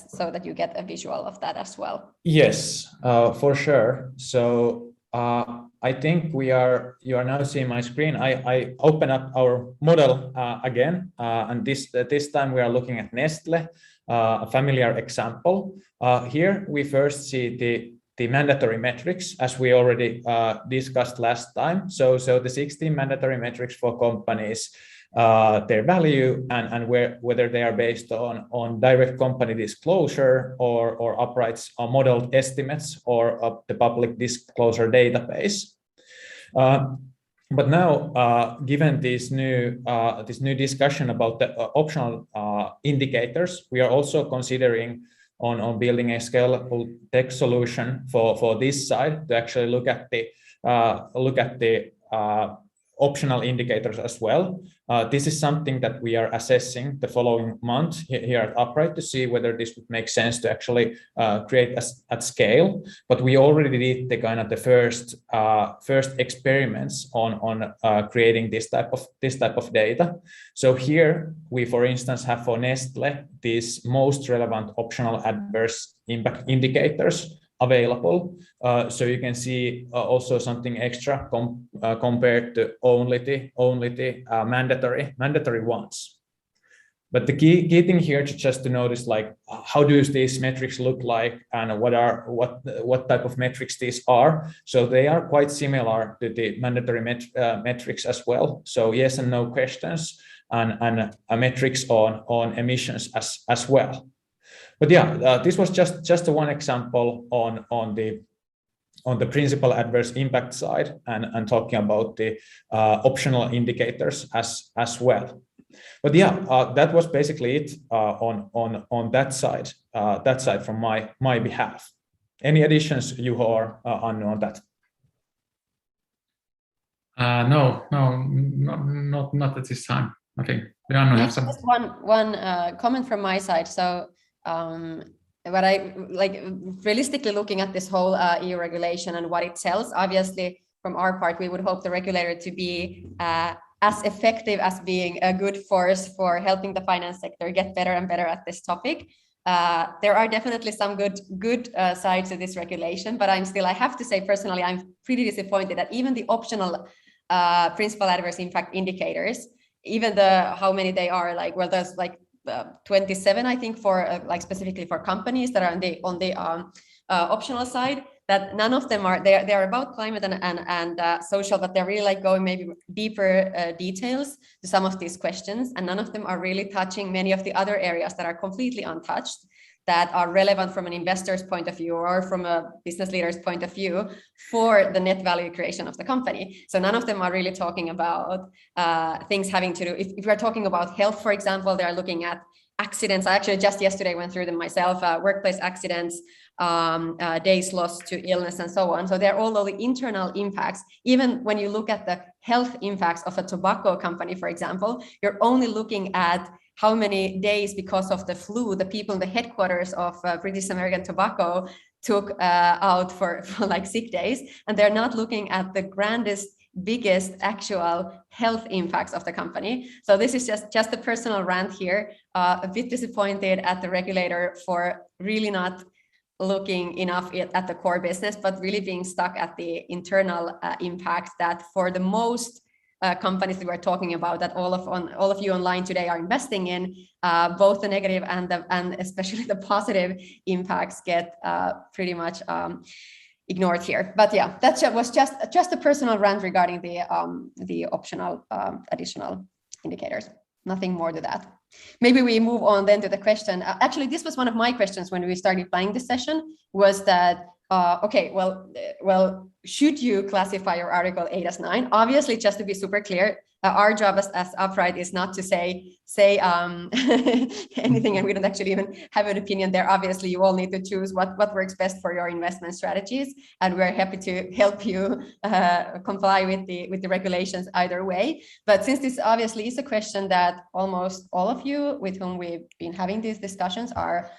so that you get a visual of that as well. Yes, for sure. So I think you are now seeing my screen. I open up our model again, and this time we are looking at Nestle, a familiar example. Here we first see the mandatory metrics, as we already discussed last time. So the 16 mandatory metrics for companies, their value and whether they are based on direct company disclosure or Upright's modeled estimates or the public disclosure database. But now, given this new discussion about the optional indicators, we are also considering on building a scalable tech solution for this side to actually look at the optional indicators as well. This is something that we are assessing the following month here at Upright to see whether this would make sense to actually create at scale. But we already did the kind of the first experiments on creating this type of data. So here we, for instance, have for Nestle these most relevant optional adverse impact indicators available. So you can see also something extra compared to only the mandatory ones. But the key thing here just to notice, like, how do these metrics look like and what type of metrics these are. So they are quite similar to the mandatory metrics as well. So yes and no questions and metrics on emissions as well. But yeah, this was just one example on the principal adverse impact side and talking about the optional indicators as well. But yeah, that was basically it on that side from my behalf. Any additions, Juho or Annu, on that? No, not at this time. Okay, we don't have some. Just one comment from my side. So. But I like realistically looking at this whole EU regulation and what it tells, obviously from our part, we would hope the regulator to be as effective as being a good force for helping the finance sector get better and better at this topic. There are definitely some good sides to this regulation, but I have to say personally, I'm pretty disappointed that even the optional principal adverse impact indicators, even how many they are, like, well, there's like 27, I think, for like specifically for companies that are on the optional side, that none of them are, they're about climate and social, but they're really like going maybe deeper details to some of these questions, and none of them are really touching many of the other areas that are completely untouched, that are relevant from an investor's point of view or from a business leader's point of view for the net value creation of the company. So none of them are really talking about things having to do, if we're talking about health, for example, they're looking at accidents. I actually just yesterday went through them myself, workplace accidents, days lost to illness and so on. So they're all of the internal impacts. Even when you look at the health impacts of a tobacco company, for example, you're only looking at how many days because of the flu the people in the headquarters of British American Tobacco took out for like sick days, and they're not looking at the biggest actual health impacts of the company. So this is just a personal rant here, a bit disappointed at the regulator for really not looking enough at the core business, but really being stuck at the internal impact that for the most companies that we're talking about, that all of you online today are investing in, both the negative and especially the positive impacts get pretty much ignored here. But yeah, that was just a personal rant regarding the optional additional indicators. Nothing more to that. Maybe we move on then to the question. Actually, this was one of my questions when we started planning this session, was that Okay, well, should you classify your Article 8 as 9? Obviously, just to be super clear, our job as Upright is not to say anything, and we don't actually even have an opinion there. Obviously, you all need to choose what works best for your investment strategies, and we're happy to help you comply with the regulations either way. But since this obviously is a question that almost all of you with whom we've been having these discussions are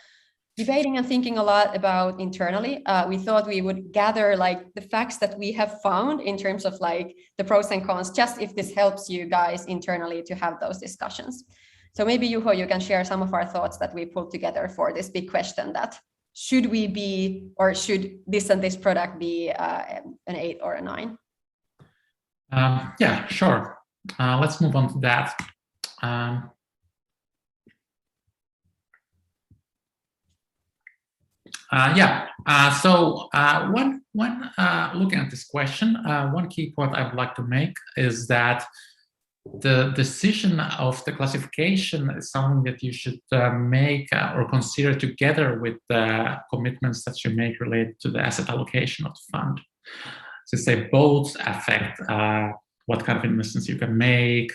debating and thinking a lot about internally, we thought we would gather like the facts that we have found in terms of like the pros and cons, just if this helps you guys internally to have those discussions. So maybe Juho, you can share some of our thoughts that we pulled together for this big question that should we be, or should this and this product be an 8 or a 9? Yeah, sure. Let's move on to that. So when looking at this question, one key point I would like to make is that the decision of the classification is something that you should make or consider together with the commitments that you make related to the asset allocation of the fund. Since they both affect what kind of investments you can make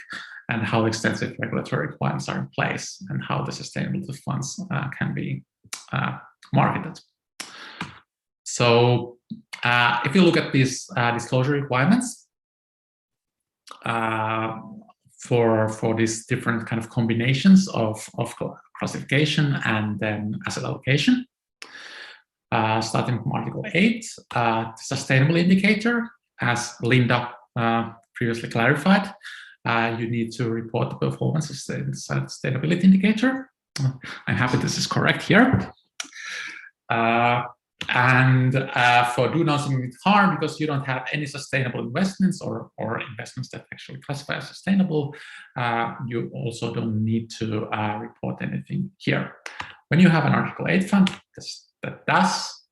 and how extensive regulatory requirements are in place and how the sustainability funds can be marketed. So if you look at these disclosure requirements for these different kind of combinations of classification and then asset allocation, starting from Article 8, the sustainable indicator, as Linda previously clarified, you need to report the performance of the sustainability indicator. I'm happy this is correct here. And for do no significant harm, because you don't have any sustainable investments or investments that actually classify as sustainable, you also don't need to report anything here. When you have an Article 8 fund that does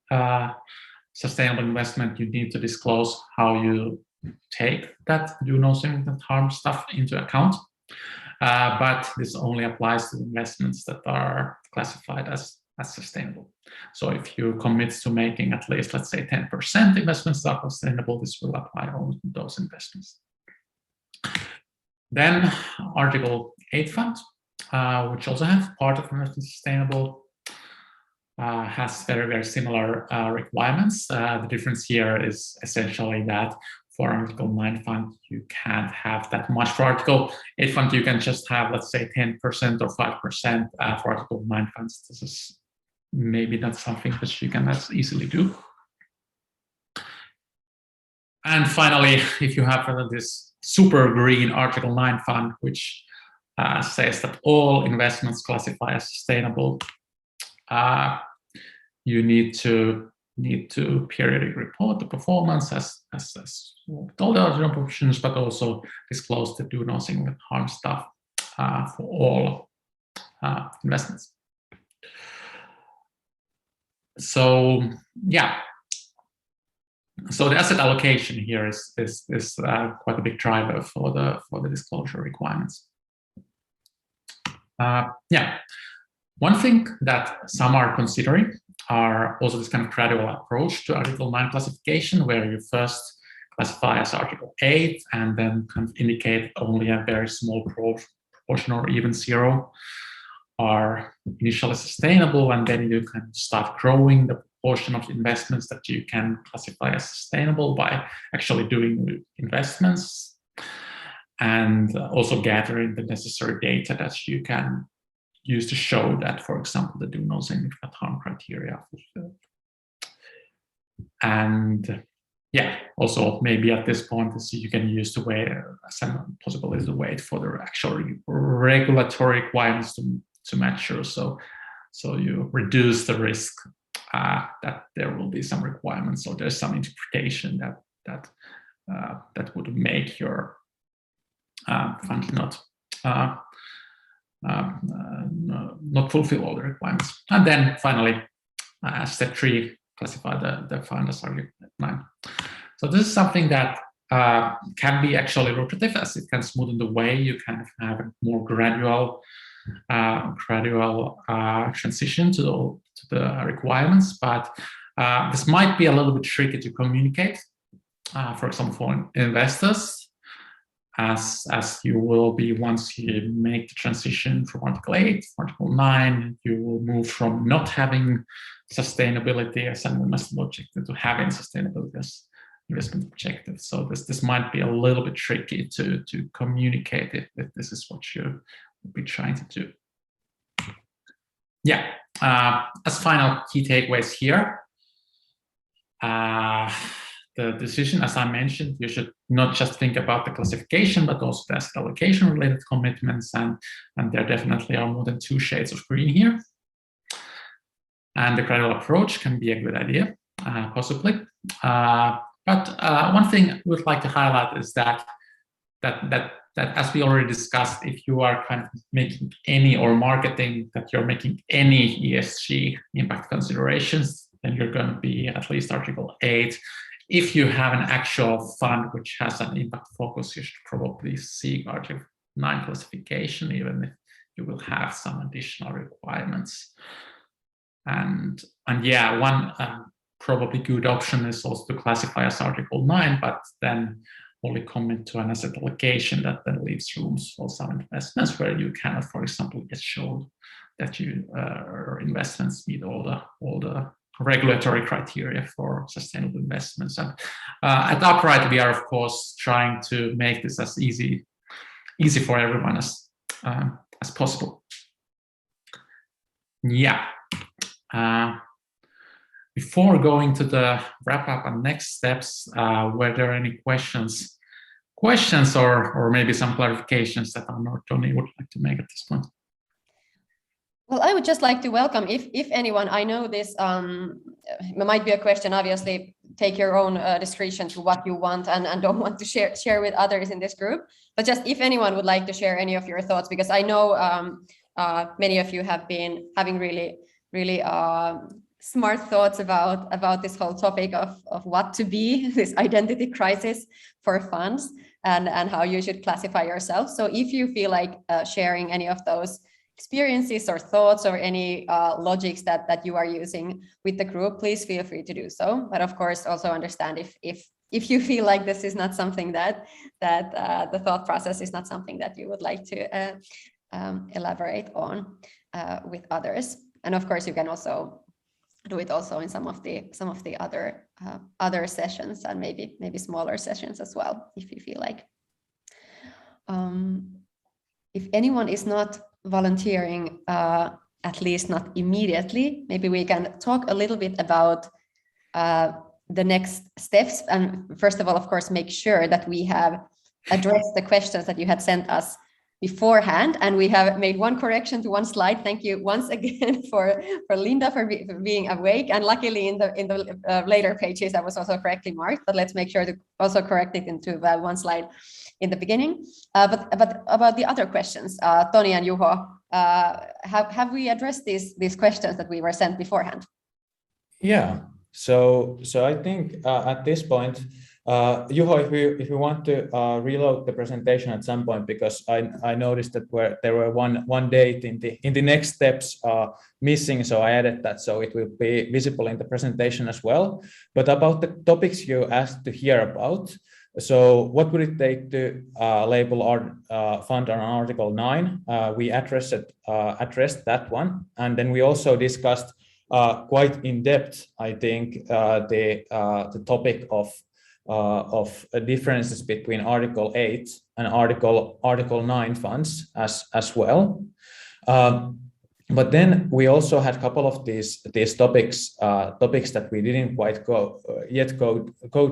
sustainable investment, you need to disclose how you take that do no significant harm stuff into account. But this only applies to investments that are classified as sustainable. So if you commit to making at least, let's say, 10% investments that are sustainable, this will apply only to those investments. Then Article 8 fund, which also have part of investment sustainable, has very, very similar requirements. The difference here is essentially that for Article 9 fund, you can't have that much. For Article 8 fund, you can just have, let's say, 10% or 5%. For Article 9 funds, this is maybe not something that you can as easily do. And finally, if you have this super green Article 9 fund, which says that all investments classify as sustainable, you need to periodically report the performance as all the other provisions, but also disclose the do no significant harm stuff for all investments. So yeah, so the asset allocation here is quite a big driver for the disclosure requirements. Yeah, one thing that some are considering are also this kind of gradual approach to Article 9 classification, where you first classify as Article 8 and then kind of indicate only a very small proportion or even zero are initially sustainable, and then you can start growing the proportion of investments that you can classify as sustainable by actually doing investments and also gathering the necessary data that you can use to show that, for example, the do no significant harm criteria are fulfilled. And yeah, also maybe at this point, you can use the way some possibilities to wait for the actual regulatory requirements to mature. So you reduce the risk that there will be some requirements, so there's some interpretation that would make your fund not fulfill all the requirements. And then finally, step 3, classify the fund as Article 9. So this is something that can be actually lucrative, as it can smoothen the way. You kind of have a more gradual transition to the requirements, but This might be a little bit tricky to communicate, for example, for investors, as you will be, once you make the transition from Article 8 to Article 9, you will move from not having sustainability as an investment objective to having sustainability as investment objective. So this might be a little bit tricky to communicate if this is what you will be trying to do. Yeah, as final key takeaways here, the decision, as I mentioned, you should not just think about the classification, but also the asset allocation related commitments, and there definitely are more than 2 shades of green here. And the gradual approach can be a good idea, possibly. But one thing we would like to highlight is that as we already discussed, if you are kind of making any or marketing that you're making any ESG impact considerations, then you're going to be at least Article 8. If you have an actual fund which has an impact focus, you should probably seek Article 9 classification, even if you will have some additional requirements. And yeah, one probably good option is also to classify as Article 9, but then only commit to an asset allocation that then leaves rooms for some investments where you cannot, for example, get shown that your investments meet all the regulatory criteria for sustainable investments. And at Upright, we are of course trying to make this as easy for everyone as possible. Yeah. Before going to the wrap up and next steps, were there any questions or maybe some clarifications that Annu or Toni would like to make at this point? Well, I would just like to welcome, if anyone, I know this might be a question, obviously take your own discretion to what you want and don't want to share with others in this group, but just if anyone would like to share any of your thoughts, because I know many of you have been having really smart thoughts about this whole topic of what to be, this identity crisis for funds, and how you should classify yourself. So if you feel like sharing any of those experiences or thoughts or any logics that you are using with the group, please feel free to do so. But of course, also understand if you feel like this is not something that the thought process is not something that you would like to elaborate on with others. And of course, you can also do it also in some of the other sessions, and maybe smaller sessions as well, if you feel like. If anyone is not volunteering, at least not immediately, maybe we can talk a little bit about the next steps. And first of all, of course, make sure that we have addressed the questions that you had sent us beforehand, and we have made one correction to one slide. Thank you once again for Linda for being awake, and luckily in the later pages that was also correctly marked, but let's make sure to also correct it into one slide in the beginning. But about the other questions, Toni and Juho, have we addressed these questions that we were sent beforehand? Yeah, so I think at this point, Juho, if you want to reload the presentation at some point, because I noticed that there were one date in the next steps missing, so I added that so it will be visible in the presentation as well. But about the topics you asked to hear about, so what would it take to label our fund on Article 9? We addressed that one, and then we also discussed quite in depth, I think, the topic of differences between Article 8 and Article 9 funds as well. But then we also had a couple of these topics that we didn't quite go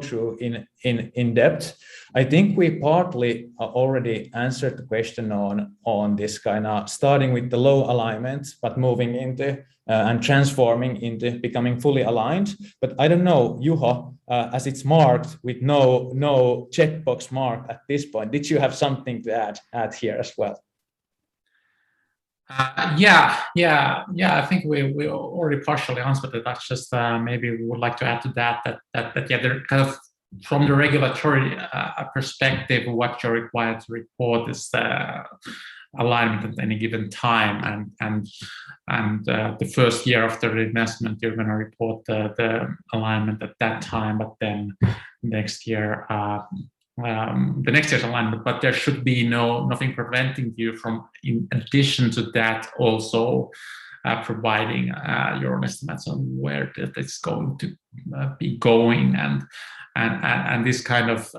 through in depth. I think we partly already answered the question on this kind of starting with the low alignment, but moving into and transforming into becoming fully aligned. But I don't know, Juho, as it's marked with no checkbox mark at this point, did you have something to add here as well? Yeah. I think we already partially answered it. That's just maybe we would like to add to that yeah, they're kind of from the regulatory perspective, what you're required to report is alignment at any given time, and the first year after the investment you're going to report the alignment at that time, but then next year the next year's alignment. But there should be nothing preventing you from, in addition to that, also providing your own estimates on where it's going to be going, and this kind of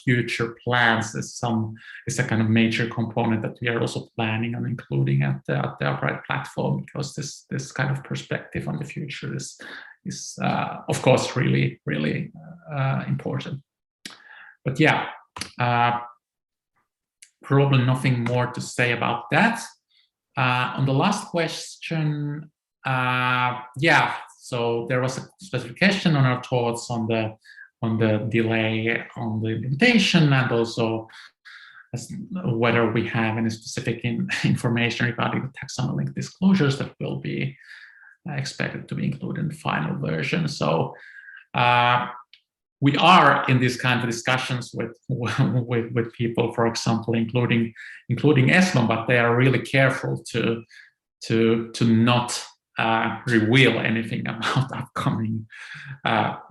future plans is a kind of major component that we are also planning on including at the Upright platform, because this kind of perspective on the future is of course really important. But yeah, probably nothing more to say about that. On the last question, yeah, so there was a specific question on our thoughts on the delay on the implementation, and also whether we have any specific information regarding the taxonomy disclosures that will be expected to be included in the final version. So we are in these kind of discussions with people, for example, including ESMA, but they are really careful to not reveal anything about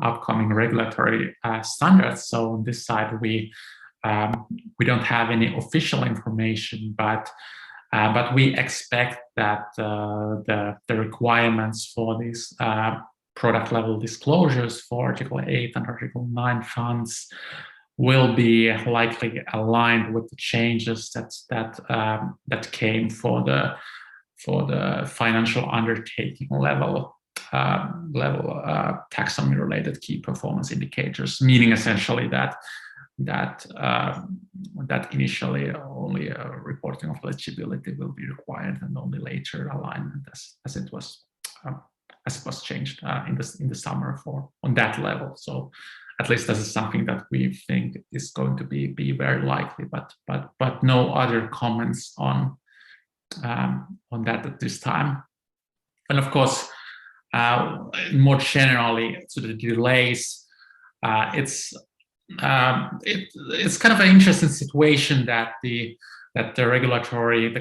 upcoming regulatory standards. So on this side, we don't have any official information, but we expect that the requirements for these product level disclosures for Article 8 and Article 9 funds will be likely aligned with the changes that came for the financial undertaking level taxonomy related key performance indicators, meaning essentially that initially only reporting of eligibility will be required, and only later alignment as it was changed in the summer on that level. So at least this is something that we think is going to be very likely, but no other comments on that at this time. And of course, more generally to the delays, it's kind of an interesting situation that the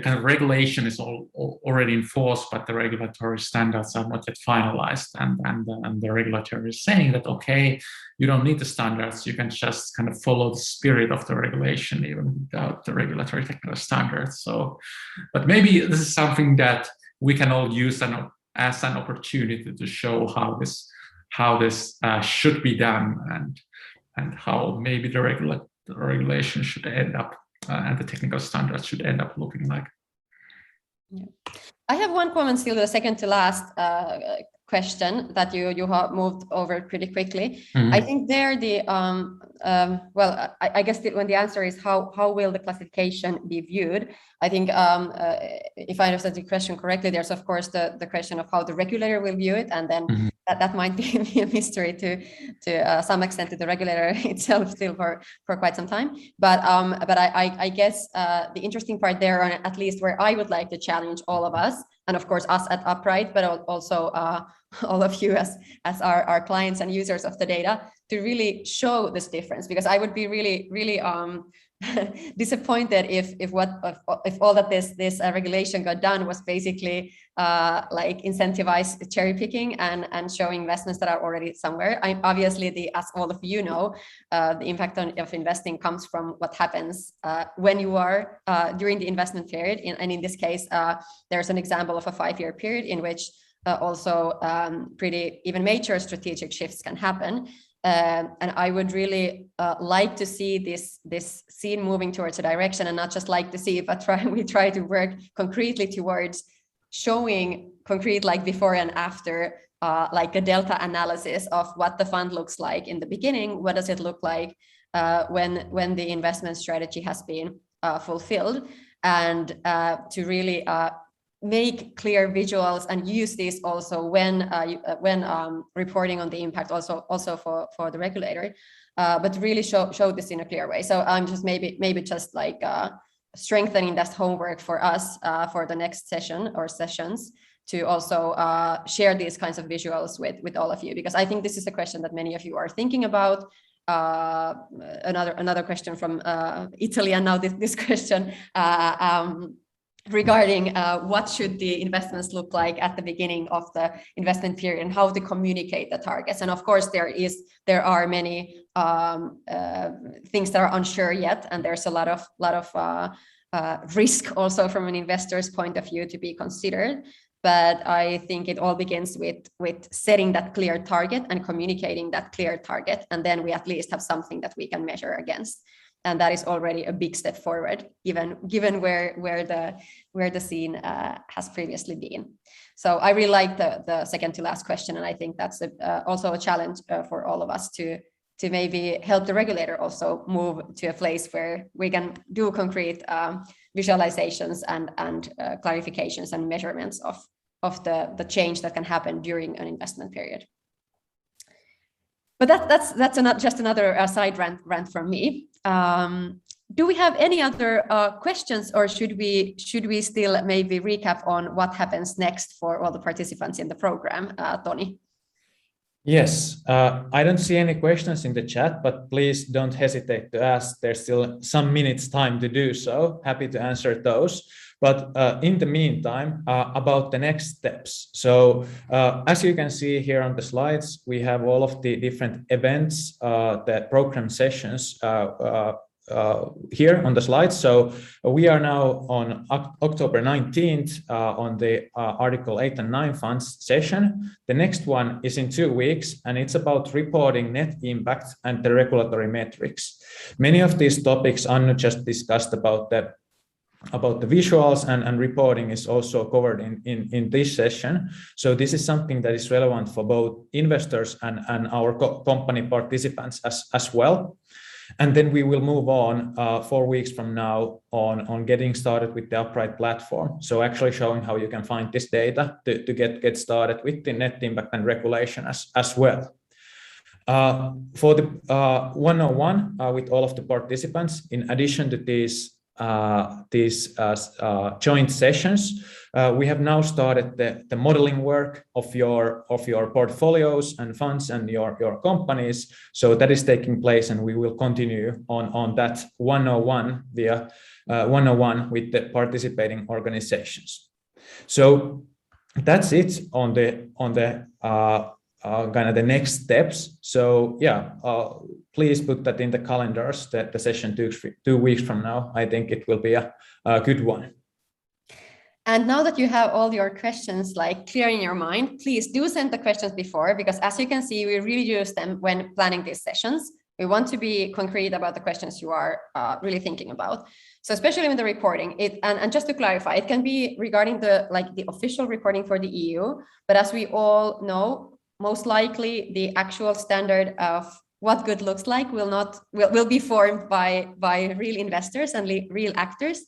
kind of regulation is already in force, but the regulatory standards are not yet finalized, and the regulator is saying that, okay, you don't need the standards, you can just kind of follow the spirit of the regulation even without the regulatory technical standards. So, but maybe this is something that we can all use as an opportunity to show how this should be done, and how maybe the regulation should end up and the technical standards should end up looking like. Yeah. I have one comment still, the second to last question that you moved over pretty quickly. Mm-hmm. I think there I guess when the answer is how will the classification be viewed, I think if I understand the question correctly, there's of course the question of how the regulator will view it, and then mm-hmm. that might be a mystery to some extent to the regulator itself still for quite some time. But I guess the interesting part there, or at least where I would like to challenge all of us, and of course us at Upright, but also all of you as our clients and users of the data, to really show this difference, because I would be really disappointed if all that this regulation got done was basically like incentivize cherry picking and showing investments that are already somewhere. Obviously, as all of you know, the impact of investing comes from what happens when you are during the investment period. And in this case, there's an example of a 5-year period in which also pretty even major strategic shifts can happen. And I would really like to see this scene moving towards a direction, and not just like to see, but we try to work concretely towards showing concrete, like before and after, like a delta analysis of what the fund looks like in the beginning. What does it look like when the investment strategy has been fulfilled, and to really make clear visuals and use this also when reporting on the impact, also for the regulator, but really show this in a clear way. So I'm just maybe just like strengthening that homework for us for the next session or sessions, to also share these kinds of visuals with all of you, because I think this is a question that many of you are thinking about. Another question from Italy, and now this question regarding what should the investments look like at the beginning of the investment period and how to communicate the targets. And of course, there are many things that are unsure yet, and there's a lot of risk also from an investor's point of view to be considered. But I think it all begins with setting that clear target and communicating that clear target, and then we at least have something that we can measure against. And that is already a big step forward, given where the scene has previously been. So I really like the second to last question, and I think that's also a challenge for all of us to maybe help the regulator also move to a place where we can do concrete visualizations and clarifications and measurements of the change that can happen during an investment period. But that's just another side rant from me. Do we have any other questions, or should we still maybe recap on what happens next for all the participants in the program, Toni? Yes, I don't see any questions in the chat, but please don't hesitate to ask. There's still some minutes time to do so. Happy to answer those. But in the meantime, about the next steps. So as you can see here on the slides, we have all of the different events, the program sessions here on the slides. So we are now on October 19th on the Article 8 and 9 funds session. The next one is in 2 weeks, and it's about reporting net impact and the regulatory metrics. Many of these topics Annu just discussed about the visuals and reporting is also covered in this session. So this is something that is relevant for both investors and our company participants as well. And then we will move on 4 weeks from now on getting started with the Upright platform. So actually showing how you can find this data to get started with the net impact and regulation as well. For the 101 with all of the participants, in addition to these joint sessions, we have now started the modeling work of your portfolios and funds and your companies. So that is taking place, and we will continue on that 101 via 101 with the participating organizations. So that's it on the kind of the next steps. So yeah, please put that in the calendars, that the session 2 weeks from now. I think it will be a good one. And now that you have all your questions like clear in your mind, please do send the questions before, because as you can see, we really use them when planning these sessions. We want to be concrete about the questions you are really thinking about. So especially with the reporting, and just to clarify, it can be regarding the official reporting for the EU, but as we all know, most likely the actual standard of what good looks like will be formed by real investors and real actors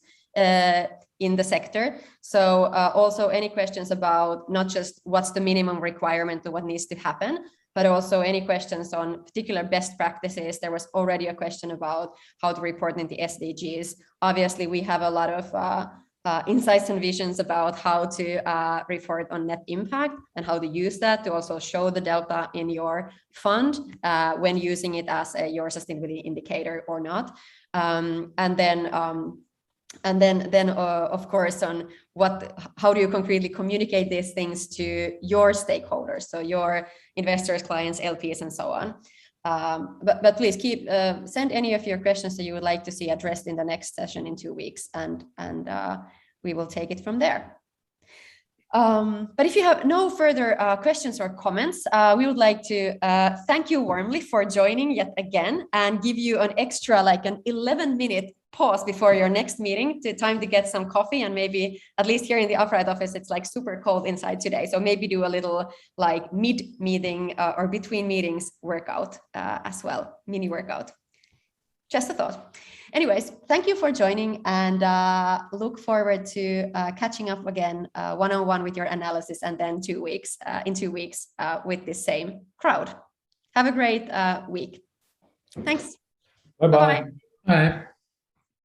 in the sector. So also any questions about not just what's the minimum requirement to what needs to happen, but also any questions on particular best practices. There was already a question about how to report in the SDGs. Obviously, we have a lot of insights and visions about how to report on net impact and how to use that to also show the delta in your fund when using it as your sustainability indicator or not. And then of course on how do you concretely communicate these things to your stakeholders, so your investors, clients, LPs, and so on. But please send any of your questions that you would like to see addressed in the next session in 2 weeks, and we will take it from there. But if you have no further questions or comments, we would like to thank you warmly for joining yet again, and give you an extra an 11-minute pause before your next meeting, time to get some coffee, and maybe at least here in the Upright office it's super cold inside today, so maybe do a little mid-meeting or between meetings workout as well, mini workout. Just a thought. Anyways, thank you for joining, and look forward to catching up again one-on-one with your analysis, and then in 2 weeks with the same crowd. Have a great week. Thanks. Bye-bye. Bye.